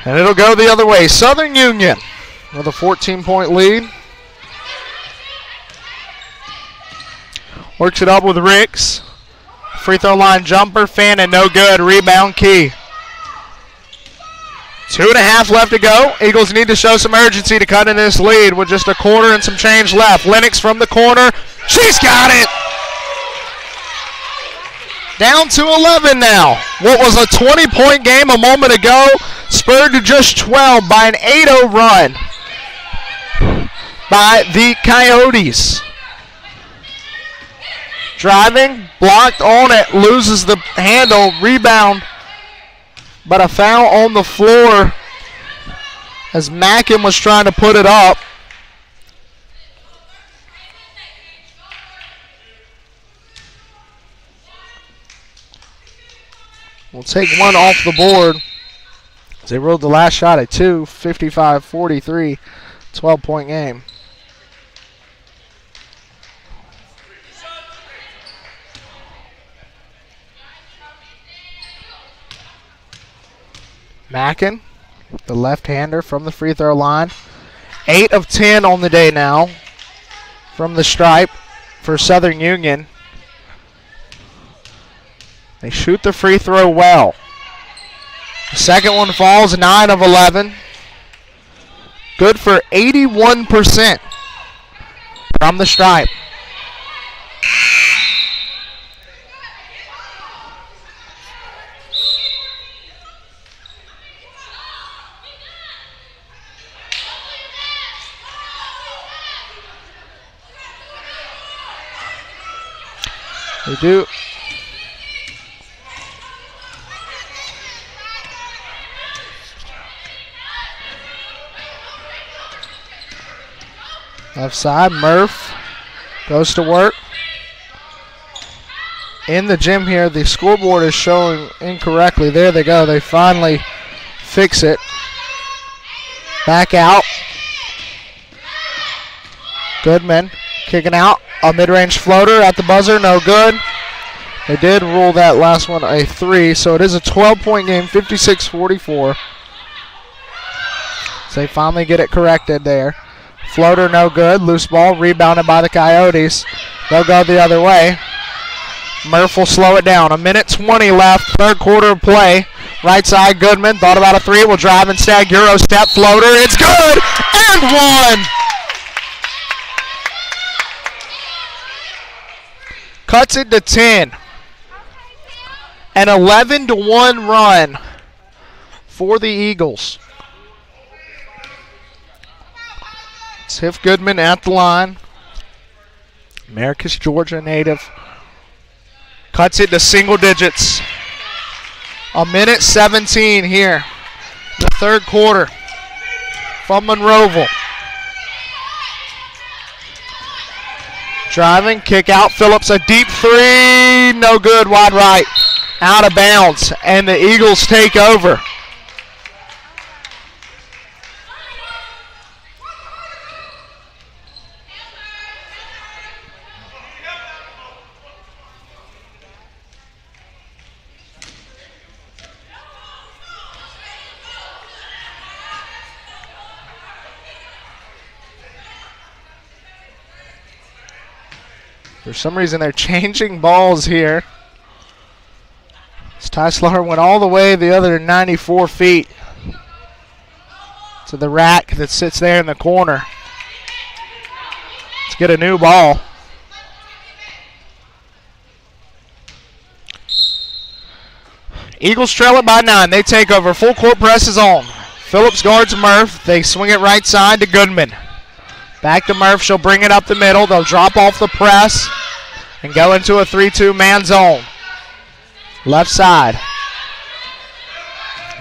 And it'll go the other way. Southern Union with a 14-point lead. Works it up with Ricks. Free throw line jumper, Fannin, no good. Rebound Key. 2.5 left to go. Eagles need to show some urgency to cut in this lead with just a quarter and some change left. Lennox from the corner. She's got it. Down to 11 now. What was a 20-point game a moment ago, spurred to just 12 by an 8-0 run by the Coyotes. Driving, blocked on it, loses the handle, rebound, but a foul on the floor as Mackin was trying to put it up. We'll take one off the board. They rolled the last shot at 2, 55-43, 12-point game. Mackin, the left-hander from the free throw line. 8 of 10 on the day now from the stripe for Southern Union. They shoot the free throw well. The second one falls, 9 of 11. Good for 81% from the stripe. They do. Left side, Murph goes to work. In the gym here, the scoreboard is showing incorrectly. There they go. They finally fix it. Back out. Goodman kicking out. A mid-range floater at the buzzer, no good. They did rule that last one a 3, so it is a 12-point game, 56-44. So they finally get it corrected there. Floater, no good. Loose ball, rebounded by the Coyotes. They'll go the other way. Murph will slow it down. 1:20 left, third quarter of play. Right side, Goodman, thought about a 3, will drive instead. Euro step floater, it's good, and one. Cuts it to 10. An 11-1 run for the Eagles. Tiff Goodman at the line. Americus, Georgia native. Cuts it to single digits. 1:17 here. The third quarter from Monroeville. Driving, kick out, Phillips, a deep 3, no good, wide right, out of bounds, and the Eagles take over. For some reason, they're changing balls here. Ty Slaughter went all the way the other 94 feet to the rack that sits there in the corner. Let's get a new ball. Eagles trail it by 9. They take over. Full court press is on. Phillips guards Murph. They swing it right side to Goodman. Back to Murph. She'll bring it up the middle. They'll drop off the press and go into a 3-2 man zone. Left side.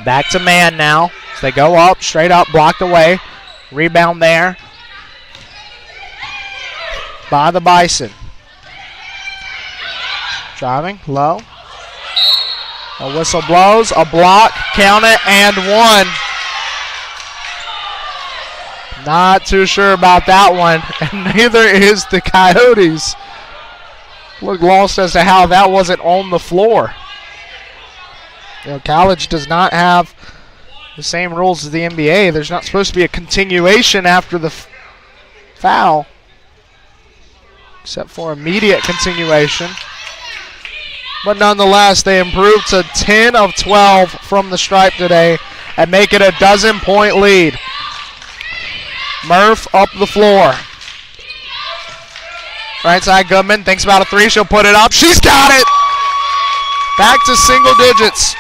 Back to man now. So they go up, straight up, blocked away. Rebound there by the Bison. Driving low. A whistle blows, a block, count it, and one. Not too sure about that one, and neither is the Coyotes. Look lost as to how that wasn't on the floor. You know, college does not have the same rules as the NBA. There's not supposed to be a continuation after the foul, except for immediate continuation. But nonetheless, they improved to 10 of 12 from the stripe today and make it a 12-point lead. Murph up the floor. Right side, Goodman thinks about a three. She'll put it up. She's got it! Back to single digits.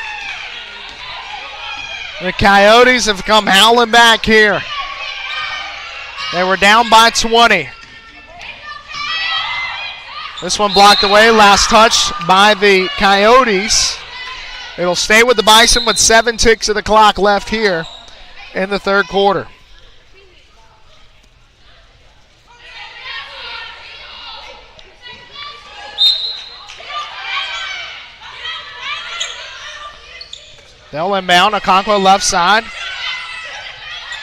The Coyotes have come howling back here. They were down by 20. This one blocked away. Last touch by the Coyotes. It'll stay with the Bison with 7 ticks of the clock left here in the third quarter. They'll inbound. Okonkwo left side.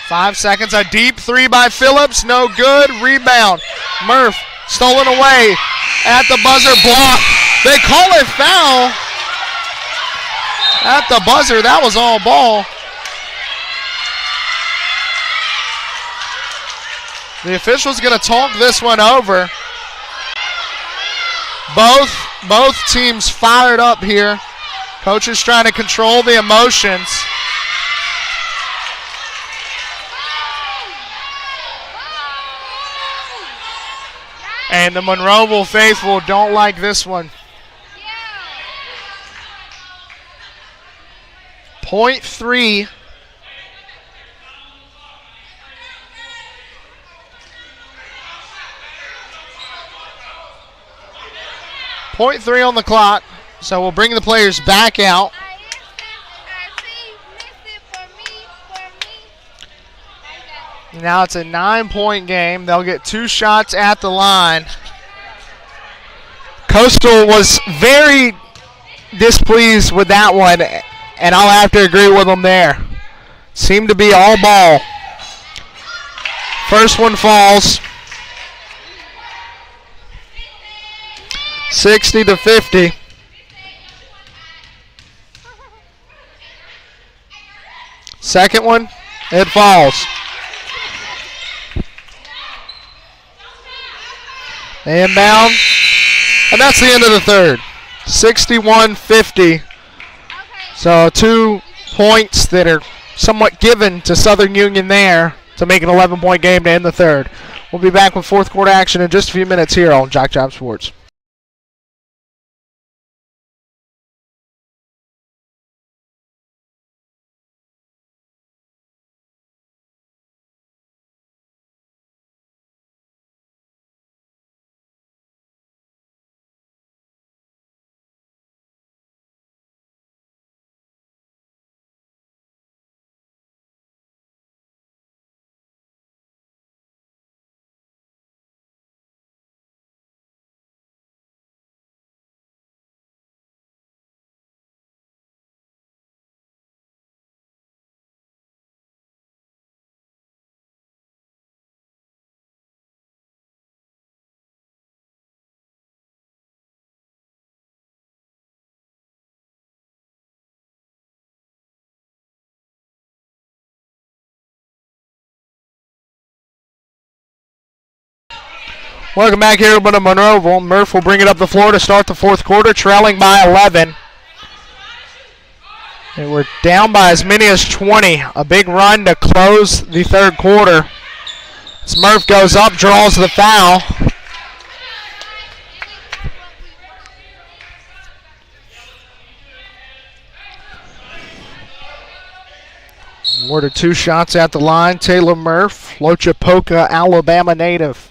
5 seconds. A deep three by Phillips. No good. Rebound. Murph stolen away at the buzzer. Block. They call it foul at the buzzer. That was all ball. The official's going to talk this one over. Both teams fired up here. Coach is trying to control the emotions. And the Monroeville faithful don't like this one. .3. .3 on the clock. So we'll bring the players back out. Now it's a 9-point game. They'll get 2 shots at the line. Coastal was very displeased with that one, and I'll have to agree with them there. Seemed to be all ball. First one falls. 60-50. Second one, it falls. They inbound, and that's the end of the third. 61-50. So 2 points that are somewhat given to Southern Union there to make an 11-point game to end the third. We'll be back with fourth quarter action in just a few minutes here on JockJive Sports. Welcome back here to Monroeville. Murph will bring it up the floor to start the fourth quarter, trailing by 11. And we're down by as many as 20. A big run to close the third quarter. As Murph goes up, draws the foul. Awarded 2 shots at the line. Taylor Murph, Lochapoka, Alabama native.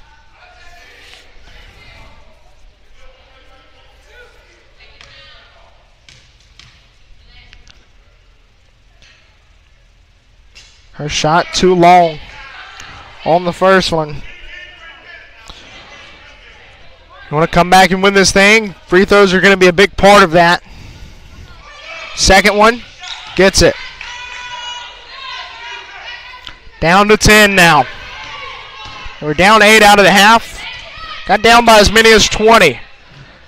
Her shot too long on the first one. You want to come back and win this thing? Free throws are going to be a big part of that. Second one, gets it. Down to 10 now. We're down 8 out of the half. Got down by as many as 20.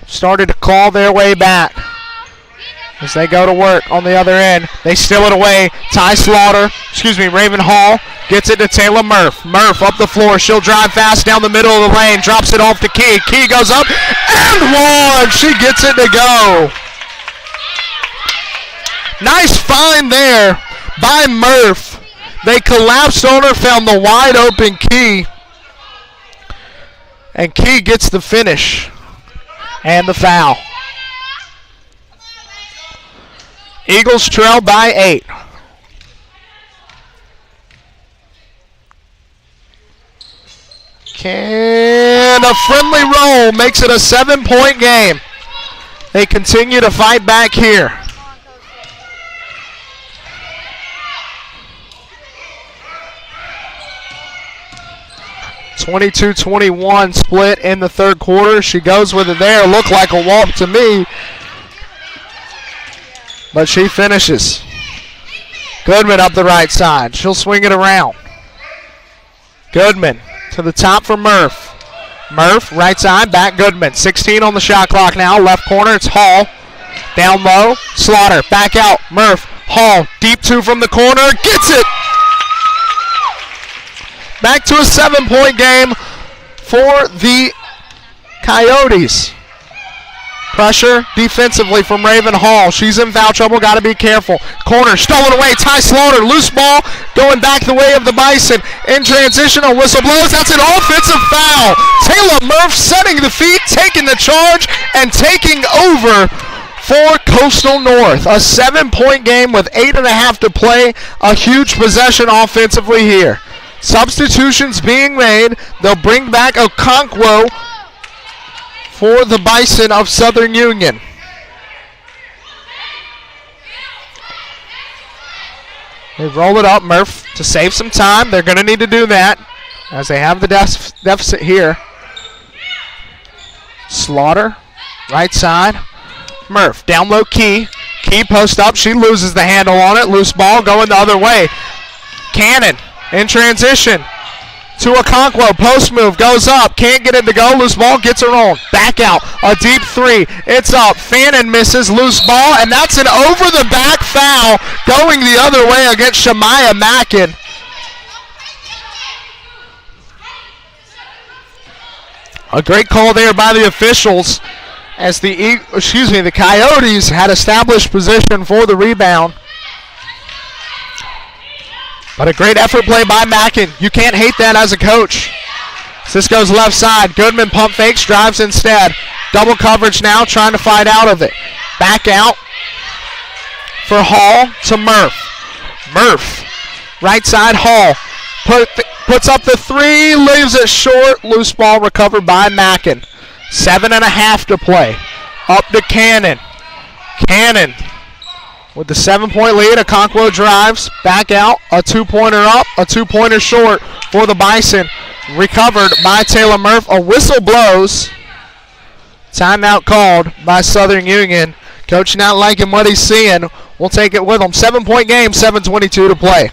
Started to claw their way back as they go to work on the other end. They steal it away. Raven Hall gets it to Taylor Murph. Murph up the floor. She'll drive fast down the middle of the lane. Drops it off to Key. Key goes up and one. She gets it to go. Nice find there by Murph. They collapsed on her, found the wide open Key. And Key gets the finish and the foul. Eagles trail by 8. And a friendly roll makes it a 7-point game. They continue to fight back here. 22-21 split in the third quarter. She goes with it there. Looked like a walk to me, but she finishes. Goodman up the right side. She'll swing it around. Goodman to the top for Murph. Murph, right side, back Goodman. 16 on the shot clock now. Left corner, it's Hall. Down low, Slaughter. Back out, Murph. Hall, deep 2 from the corner. Gets it! Back to a 7-point game for the Coyotes. Pressure defensively from Raven Hall. She's in foul trouble, got to be careful. Corner stolen away, Ty Slaughter, loose ball, going back the way of the Bison. In transition, a whistle blows, that's an offensive foul. Taylor Murph setting the feet, taking the charge, and taking over for Coastal North. A 7-point game with 8.5 to play. A huge possession offensively here. Substitutions being made. They'll bring back Okonkwo for the Bison of Southern Union. They roll it up, Murph, to save some time. They're going to need to do that as they have the deficit here. Slaughter, right side. Murph, down low, Key. Key post up. She loses the handle on it. Loose ball going the other way. Cannon in transition to Okonkwo. Post move, goes up. Can't get it to go. Loose ball, gets her own. Back out. A deep 3. It's up. Fannin misses. Loose ball, and that's an over-the-back foul going the other way against Shemaya Mackin. A great call there by the officials as the Coyotes had established position for the rebound. But a great effort play by Mackin. You can't hate that as a coach. Cisco's left side. Goodman pump fakes, drives instead. Double coverage now, trying to fight out of it. Back out for Hall to Murph. Murph, right side, Hall. Puts up the 3, leaves it short. Loose ball recovered by Mackin. 7.5 to play. Up to Cannon. Cannon with the 7-point lead. Okonkwo drives. Back out. A 2-pointer up. A 2-pointer short for the Bison. Recovered by Taylor Murph. A whistle blows. Timeout called by Southern Union. Coach not liking what he's seeing. We'll take it with him. 7-point game. 7:22 to play.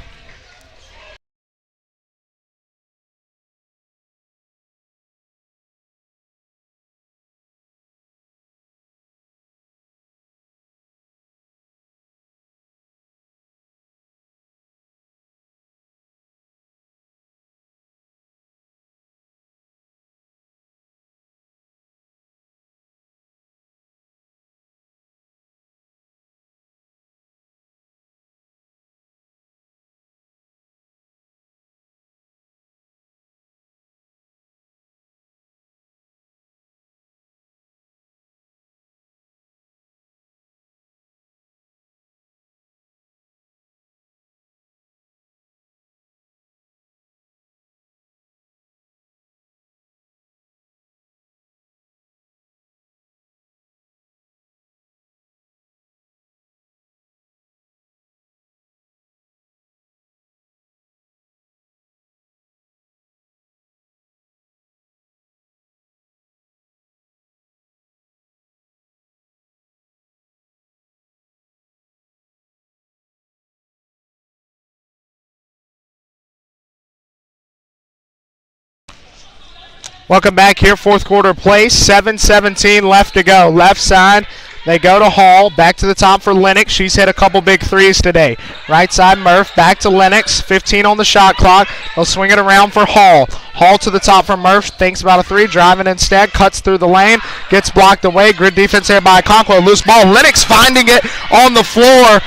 Welcome back here, fourth quarter play. 7:17 left to go. Left side, they go to Hall. Back to the top for Lennox. She's hit a couple big threes today. Right side, Murph. Back to Lennox. 15 on the shot clock. They'll swing it around for Hall. Hall to the top for Murph. Thinks about a three. Driving instead. Cuts through the lane. Gets blocked away. Good defense here by Conquo. Loose ball. Lennox finding it on the floor.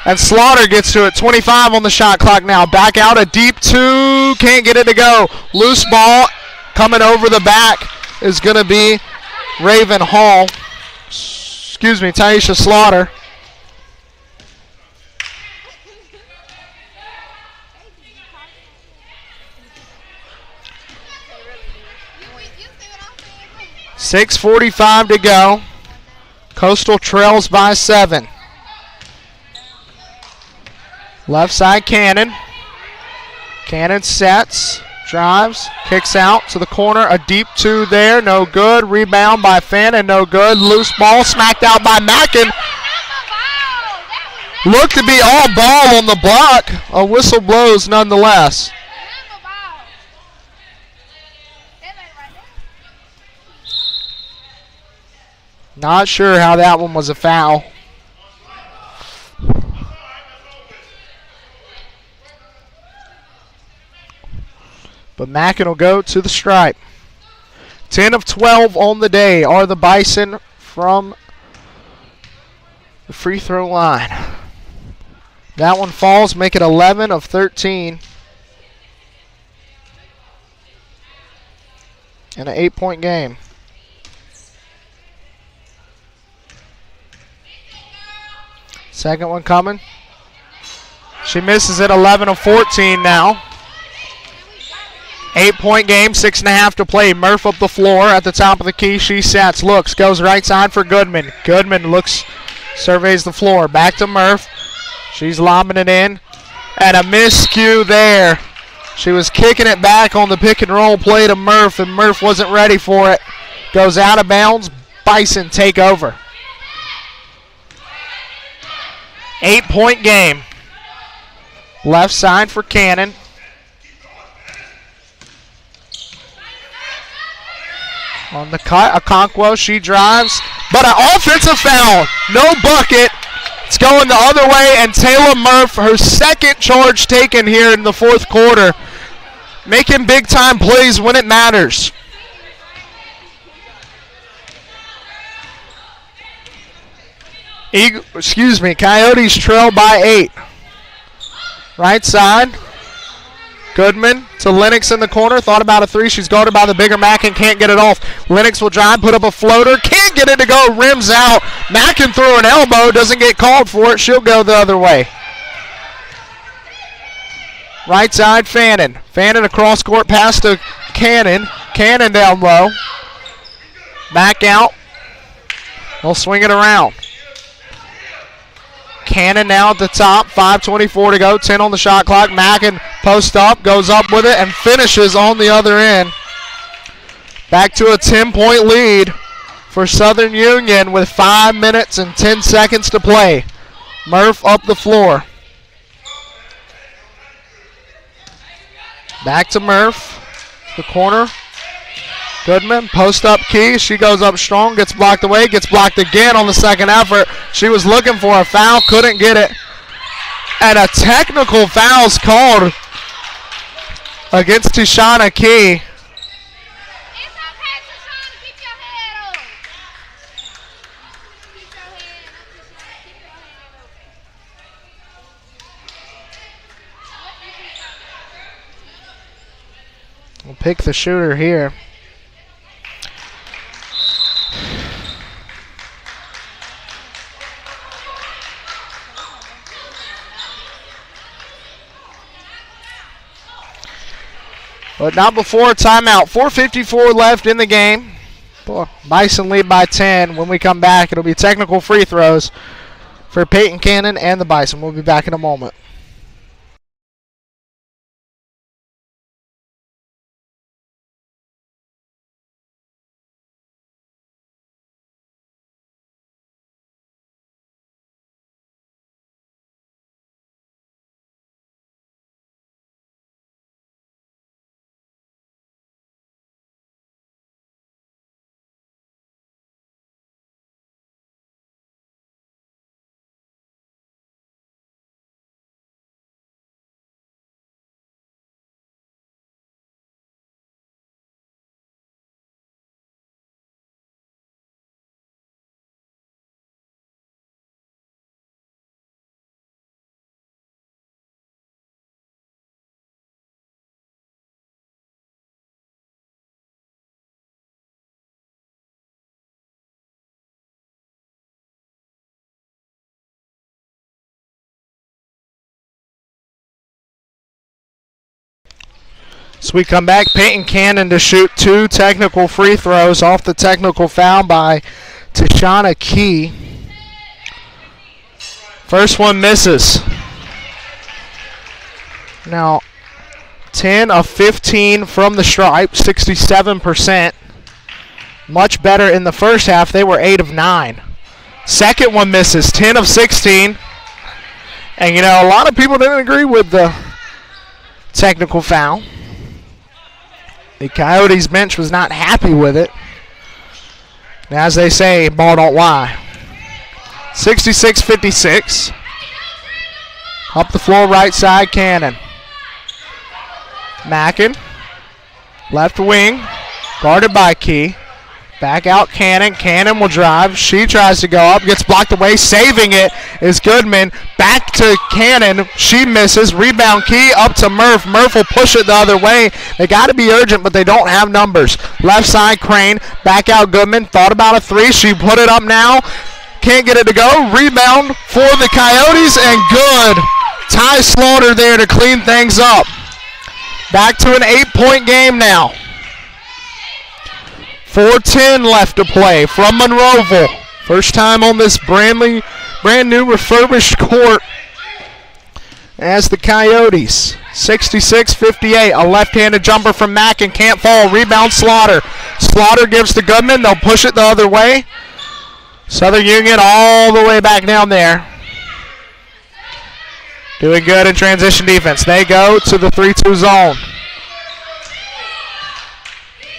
And Slaughter gets to it. 25 on the shot clock now. Back out a deep two. Can't get it to go. Loose ball. Coming over the back is going to be Raven Hall. Taisha Slaughter. .6:45 to go. Coastal trails by 7. Left side, Cannon. Cannon sets. Drives, kicks out to the corner, a deep two there, no good. Rebound by Fannin, no good. Loose ball smacked out by Mackin. Looked to be all ball on the block. A whistle blows nonetheless. Not sure how that one was a foul. But Mackin will go to the stripe. 10 of 12 on the day are the Bison from the free throw line. That one falls, make it 11 of 13. And an 8-point game. Second one coming. She misses it, 11 of 14 now. 8-point game, 6.5 to play. Murph up the floor at the top of the key. She sets, looks, goes right side for Goodman. Goodman looks, surveys the floor. Back to Murph. She's lobbing it in. And a miscue there. She was kicking it back on the pick and roll play to Murph, and Murph wasn't ready for it. Goes out of bounds. Bison take over. 8-point game. Left side for Cannon. On the cut, Okonkwo, she drives, but an offensive foul. No bucket. It's going the other way, and Taylor Murph, her second charge taken here in the fourth quarter, making big-time plays when it matters. Coyotes trail by 8. Right side. Goodman to Lennox in the corner. Thought about a three. She's guarded by the bigger Mackin. Can't get it off. Lennox will drive, put up a floater. Can't get it to go. Rims out. Mackin threw an elbow. Doesn't get called for it. She'll go the other way. Right side, Fannin. Fannin across court pass to Cannon. Cannon down low. Back out. They'll swing it around. Cannon now at the top, 5:24 to go, 10 on the shot clock. Mackin post up, goes up with it, and finishes on the other end. Back to a 10-point lead for Southern Union with 5 minutes and 10 seconds to play. Murph up the floor. Back to Murph, the corner. Goodman, post up key. She goes up strong, gets blocked away, gets blocked again on the second effort. She was looking for a foul, couldn't get it. And a technical foul's called against Tishana Key. We'll pick the shooter here. But not before timeout. 4:54 left in the game. Bison lead by 10. When we come back, it'll be technical free throws for Peyton Cannon and the Bison. We'll be back in a moment. So we come back, Peyton Cannon to shoot 2 technical free throws off the technical foul by Tashana Key. First one misses. Now, 10 of 15 from the stripe, 67%. Much better in the first half. They were 8 of 9. Second one misses, 10 of 16. And, you know, a lot of people didn't agree with the technical foul. The Coyotes bench was not happy with it. And as they say, ball don't lie. 66-56. Up the floor, right side, Cannon. Mackin, left wing, guarded by Key. Back out Cannon. Cannon will drive. She tries to go up, gets blocked away. Saving it is Goodman. Back to Cannon. She misses. Rebound Key up to Murph. Murph will push it the other way. They got to be urgent, but they don't have numbers. Left side, Crane. Back out Goodman. Thought about a 3. She put it up now. Can't get it to go. Rebound for the Coyotes, and good. Ty Slaughter there to clean things up. Back to an 8-point game now. 4:10 left to play from Monroeville. First time on this brand new refurbished court as the Coyotes. 66-58. A left-handed jumper from Mackin. Can't fall. Rebound Slaughter. Slaughter gives to Goodman. They'll push it the other way. Southern Union all the way back down there. Doing good in transition defense. They go to the 3-2 zone.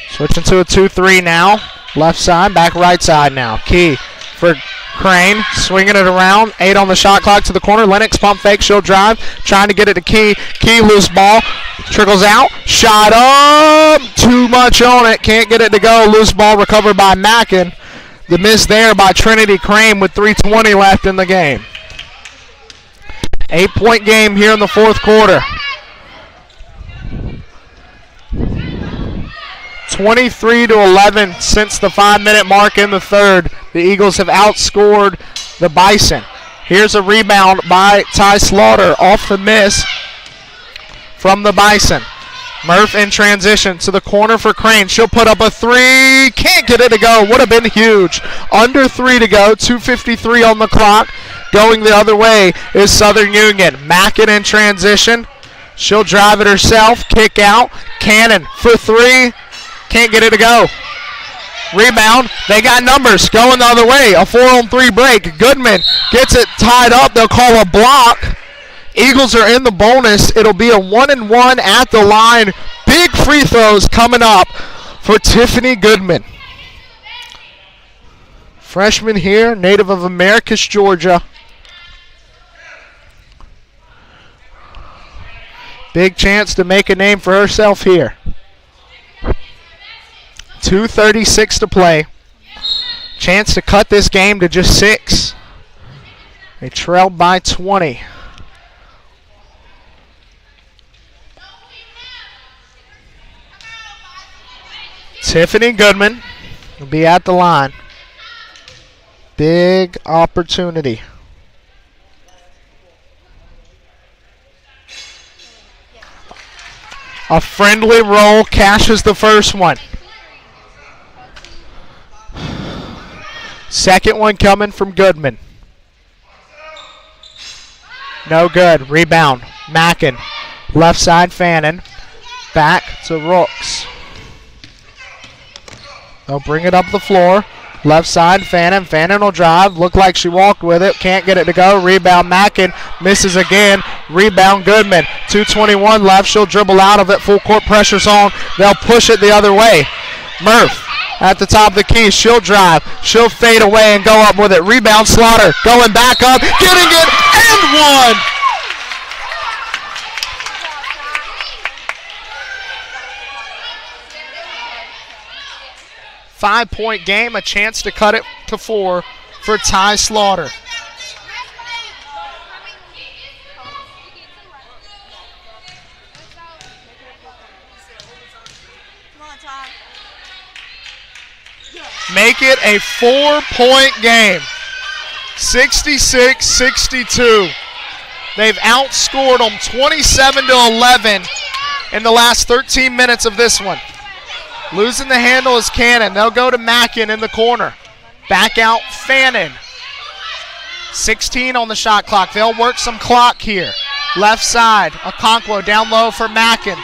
Switching to a 2-3 now. Left side, back right side now. Key for Crane, swinging it around. 8 on the shot clock to the corner. Lennox pump fake, she'll drive. Trying to get it to Key. Key loose ball. Trickles out. Shot up. Too much on it. Can't get it to go. Loose ball recovered by Mackin. The miss there by Trinity Crane with 3:20 left in the game. 8-point game here in the fourth quarter. 23-11 since the 5-minute mark in the third. The Eagles have outscored the Bison. Here's a rebound by Ty Slaughter off the miss from the Bison. Murph in transition to the corner for Crane. She'll put up a 3. Can't get it to go. Would have been huge. Under 3 to go. 2:53 on the clock. Going the other way is Southern Union. Mackin in transition. She'll drive it herself. Kick out. Cannon for 3. Can't get it to go. Rebound. They got numbers. Going the other way. A 4-on-3 break. Goodman gets it tied up. They'll call a block. Eagles are in the bonus. It'll be a 1-and-1 at the line. Big free throws coming up for Tiffany Goodman. Freshman here, native of Americus, Georgia. Big chance to make a name for herself here. 2:36 to play. Chance to cut this game to just 6. They trailed by 20. Tiffany Goodman will be at the line. Big opportunity. A friendly roll cashes the first one. Second one coming from Goodman. No good. Rebound. Mackin. Left side Fannin. Back to Rooks. They'll bring it up the floor. Left side, Fannin. Fannin will drive. Looked like she walked with it. Can't get it to go. Rebound, Mackin. Misses again. Rebound, Goodman. 2:21 left. She'll dribble out of it. Full court pressure's on. They'll push it the other way. Murph at the top of the key. She'll drive. She'll fade away and go up with it. Rebound, Slaughter. Going back up. Getting it. And one. Five-point game, a chance to cut it to 4 for Ty Slaughter. Make it a 4-point game. 66-62. They've outscored them 27-11 in the last 13 minutes of this one. Losing the handle is Cannon. They'll go to Mackin in the corner. Back out Fannin. 16 on the shot clock. They'll work some clock here. Left side, Okonkwo down low for Mackin.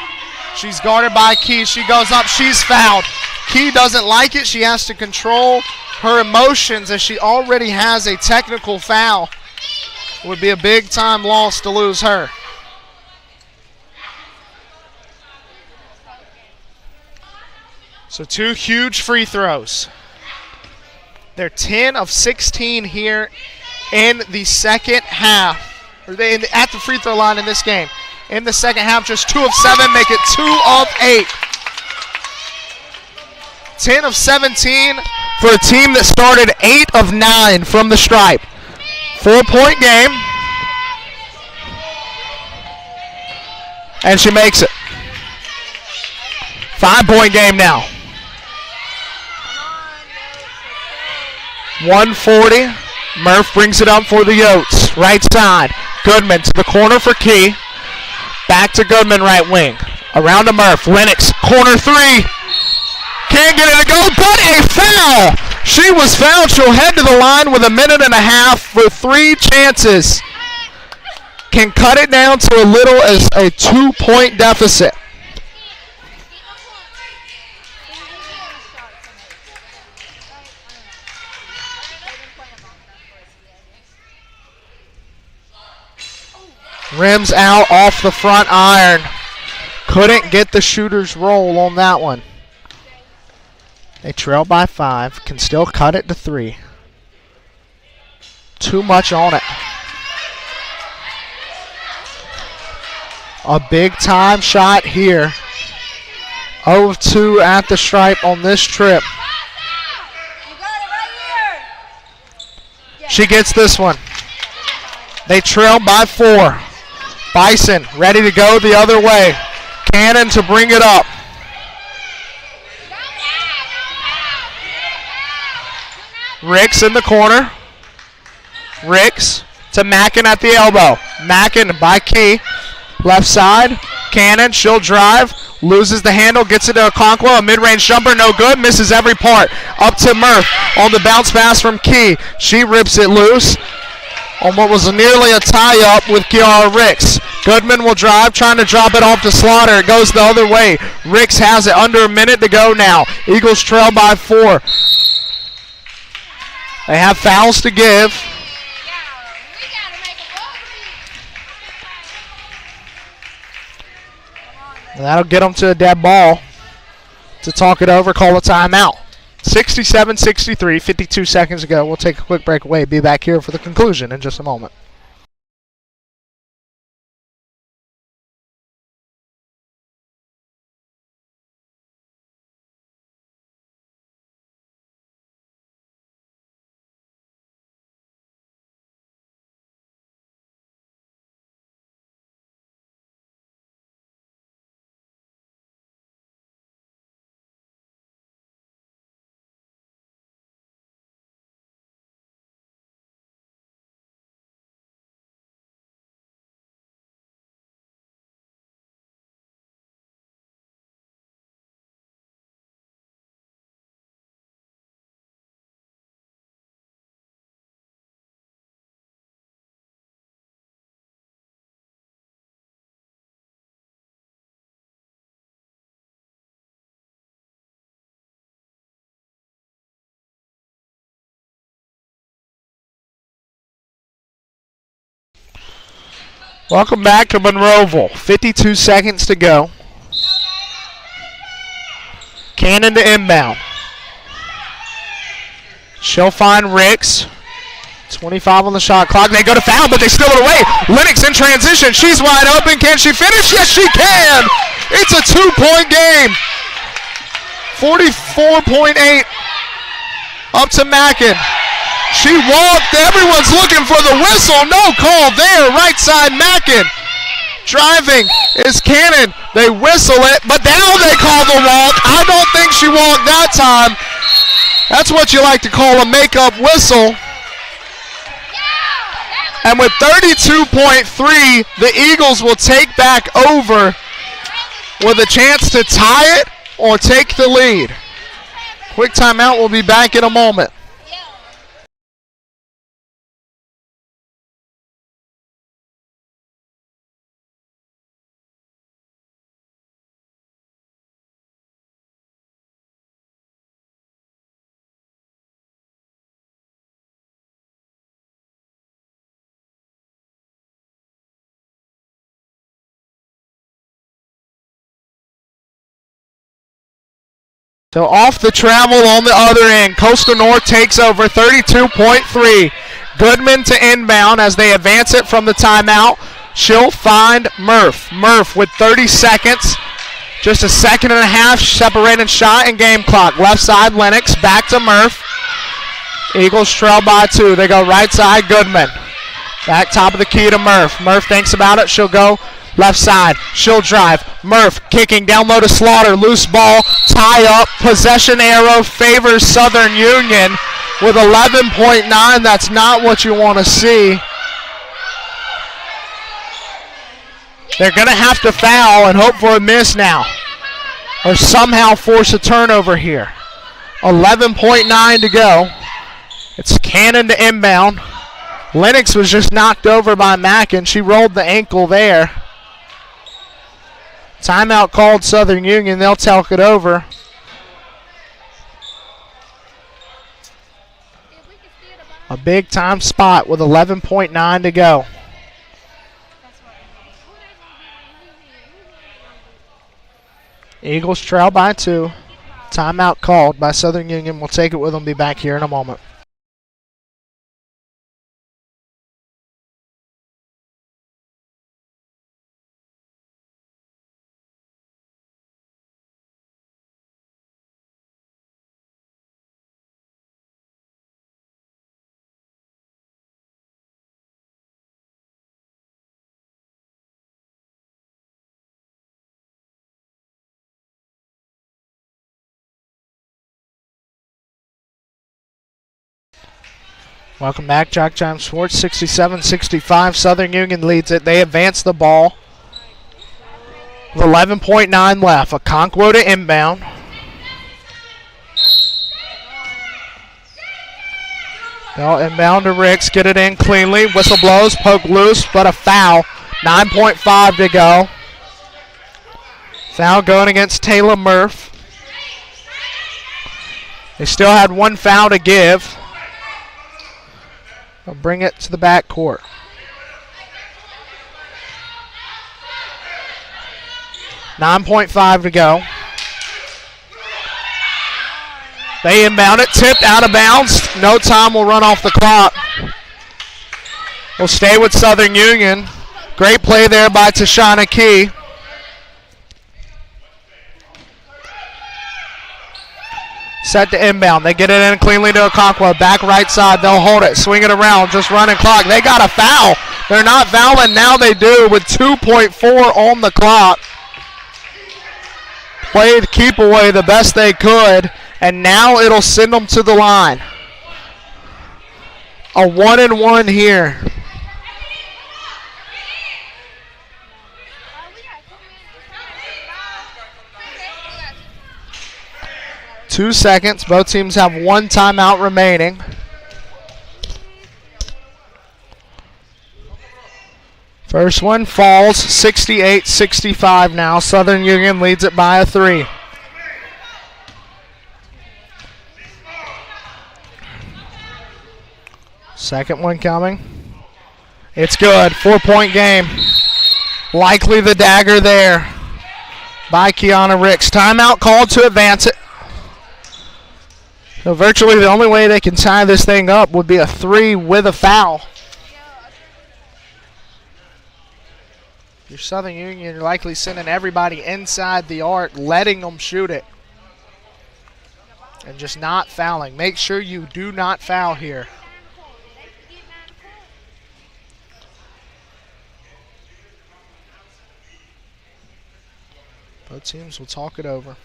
She's guarded by Key. She goes up. She's fouled. Key doesn't like it. She has to control her emotions as she already has a technical foul. It would be a big-time loss to lose her. So 2 huge free throws. They're 10 of 16 here in the second half. Or at the free throw line in this game. In the second half, just 2 of 7, make it 2 of 8. 10 of 17 for a team that started 8 of 9 from the stripe. 4-point game. And she makes it. 5-point game now. 140. Murph brings it up for the Yotes. Right side. Goodman to the corner for Key. Back to Goodman, right wing. Around to Murph. Lennox, corner 3. Can't get it to go, but a foul. She was fouled. She'll head to the line with 1.5 minutes for 3 chances. Can cut it down to as little as a 2-point deficit. Rims out off the front iron. Couldn't get the shooter's roll on that one. They trail by 5. Can still cut it to 3. Too much on it. A big time shot here. 0 of 2 at the stripe on this trip. She gets this one. They trail by 4. Bison ready to go the other way. Cannon to bring it up. Ricks in the corner. Ricks to Mackin at the elbow. Mackin by Key. Left side. Cannon, she'll drive. Loses the handle, gets it to Okonkwo. A mid-range jumper, no good. Misses every part. Up to Murph on the bounce pass from Key. She rips it loose on what was nearly a tie-up with Kiara Ricks. Goodman will drive, trying to drop it off to Slaughter. It goes the other way. Ricks has it under 1 minute to go now. Eagles trail by 4. They have fouls to give. And that'll get them to a dead ball to talk it over, call a timeout. 67-63, 52 seconds ago. We'll take a quick break away. Be back here for the conclusion in just a moment. Welcome back to Monroeville. 52 seconds to go. Cannon to inbound. She'll find Ricks. 25 on the shot clock. They go to foul, but they steal it away. Lennox in transition. She's wide open. Can she finish? Yes, she can. It's a 2-point game. 44.8 up to Mackin. She walked. Everyone's looking for the whistle. No call there. Right side, Mackin. Driving is Cannon. They whistle it, but now they call the walk. I don't think she walked that time. That's what you like to call a make-up whistle. And with 32.3, the Eagles will take back over with a chance to tie it or take the lead. Quick timeout. We'll be back in a moment. So off the travel on the other end. Coastal North takes over 32.3. Goodman to inbound as they advance it from the timeout. She'll find Murph. Murph with 30 seconds. Just a second and a half separated shot and game clock. Left side Lennox. Back to Murph. Eagles trail by 2. They go right side Goodman. Back top of the key to Murph. Murph thinks about it. She'll go left side. She'll drive. Murph kicking down low to Slaughter. Loose ball. Tie up. Possession arrow favors Southern Union with 11.9. That's not what you want to see. They're going to have to foul and hope for a miss now, or somehow force a turnover here. 11.9 to go. It's Cannon to inbound. Lennox was just knocked over by Mackin. She rolled the ankle there. Timeout called Southern Union. They'll talk it over. A big time spot with 11.9 to go. Eagles trail by 2. Timeout called by Southern Union. We'll take it with them. Be back here in a moment. Welcome back, JockJive Sports. 67-65. Southern Union leads it. They advance the ball with 11.9 left. Okonkwo to inbound. They'll inbound to Ricks. Get it in cleanly. Whistle blows. Poke loose, but a foul. 9.5 to go. Foul going against Taylor Murph. They still had one foul to give. They'll bring it to the back court. $9.5 to go. They inbound it, tipped out of bounds. No time will run off the clock. We'll stay with Southern Union. Great play there by Tashana Key. Set to inbound. They get it in cleanly to Okonkwo. Back right side. They'll hold it. Swing it around. Just running clock. They got a foul. They're not fouling. Now they do with 2.4 on the clock. Played keep away the best they could. And now it'll send them to the line. A 1-and-1 here. Two seconds. Both teams have one timeout remaining. First one falls. 68-65 now. Southern Union leads it by a 3. Second one coming. It's good. 4-point game. Likely the dagger there by Kiana Ricks. Timeout called to advance it. So virtually the only way they can tie this thing up would be a 3 with a foul. Your Southern Union, you're likely sending everybody inside the arc, letting them shoot it, and just not fouling. Make sure you do not foul here. Both teams will talk it over.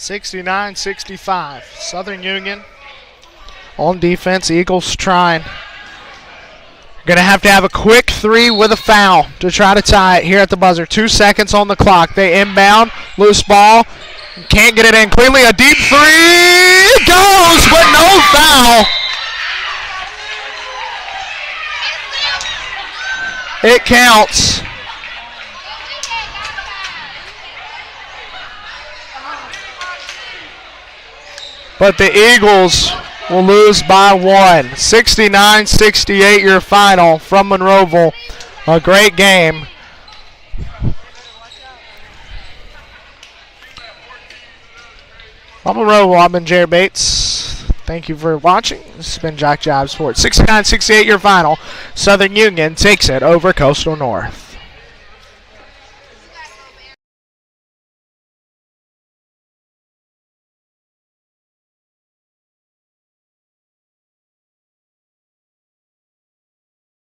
69-65. Southern Union on defense. Eagles trying. Going to have a quick three with a foul to try to tie it here at the buzzer. 2 seconds on the clock. They inbound. Loose ball. Can't get it in cleanly. A deep three. It goes, but no foul. It counts. But the Eagles will lose by 1. 69-68 your final from Monroeville. A great game. From Monroeville, I've been Jared Bates. Thank you for watching. This has been JockJive Sports. 69-68 your final. Southern Union takes it over Coastal North.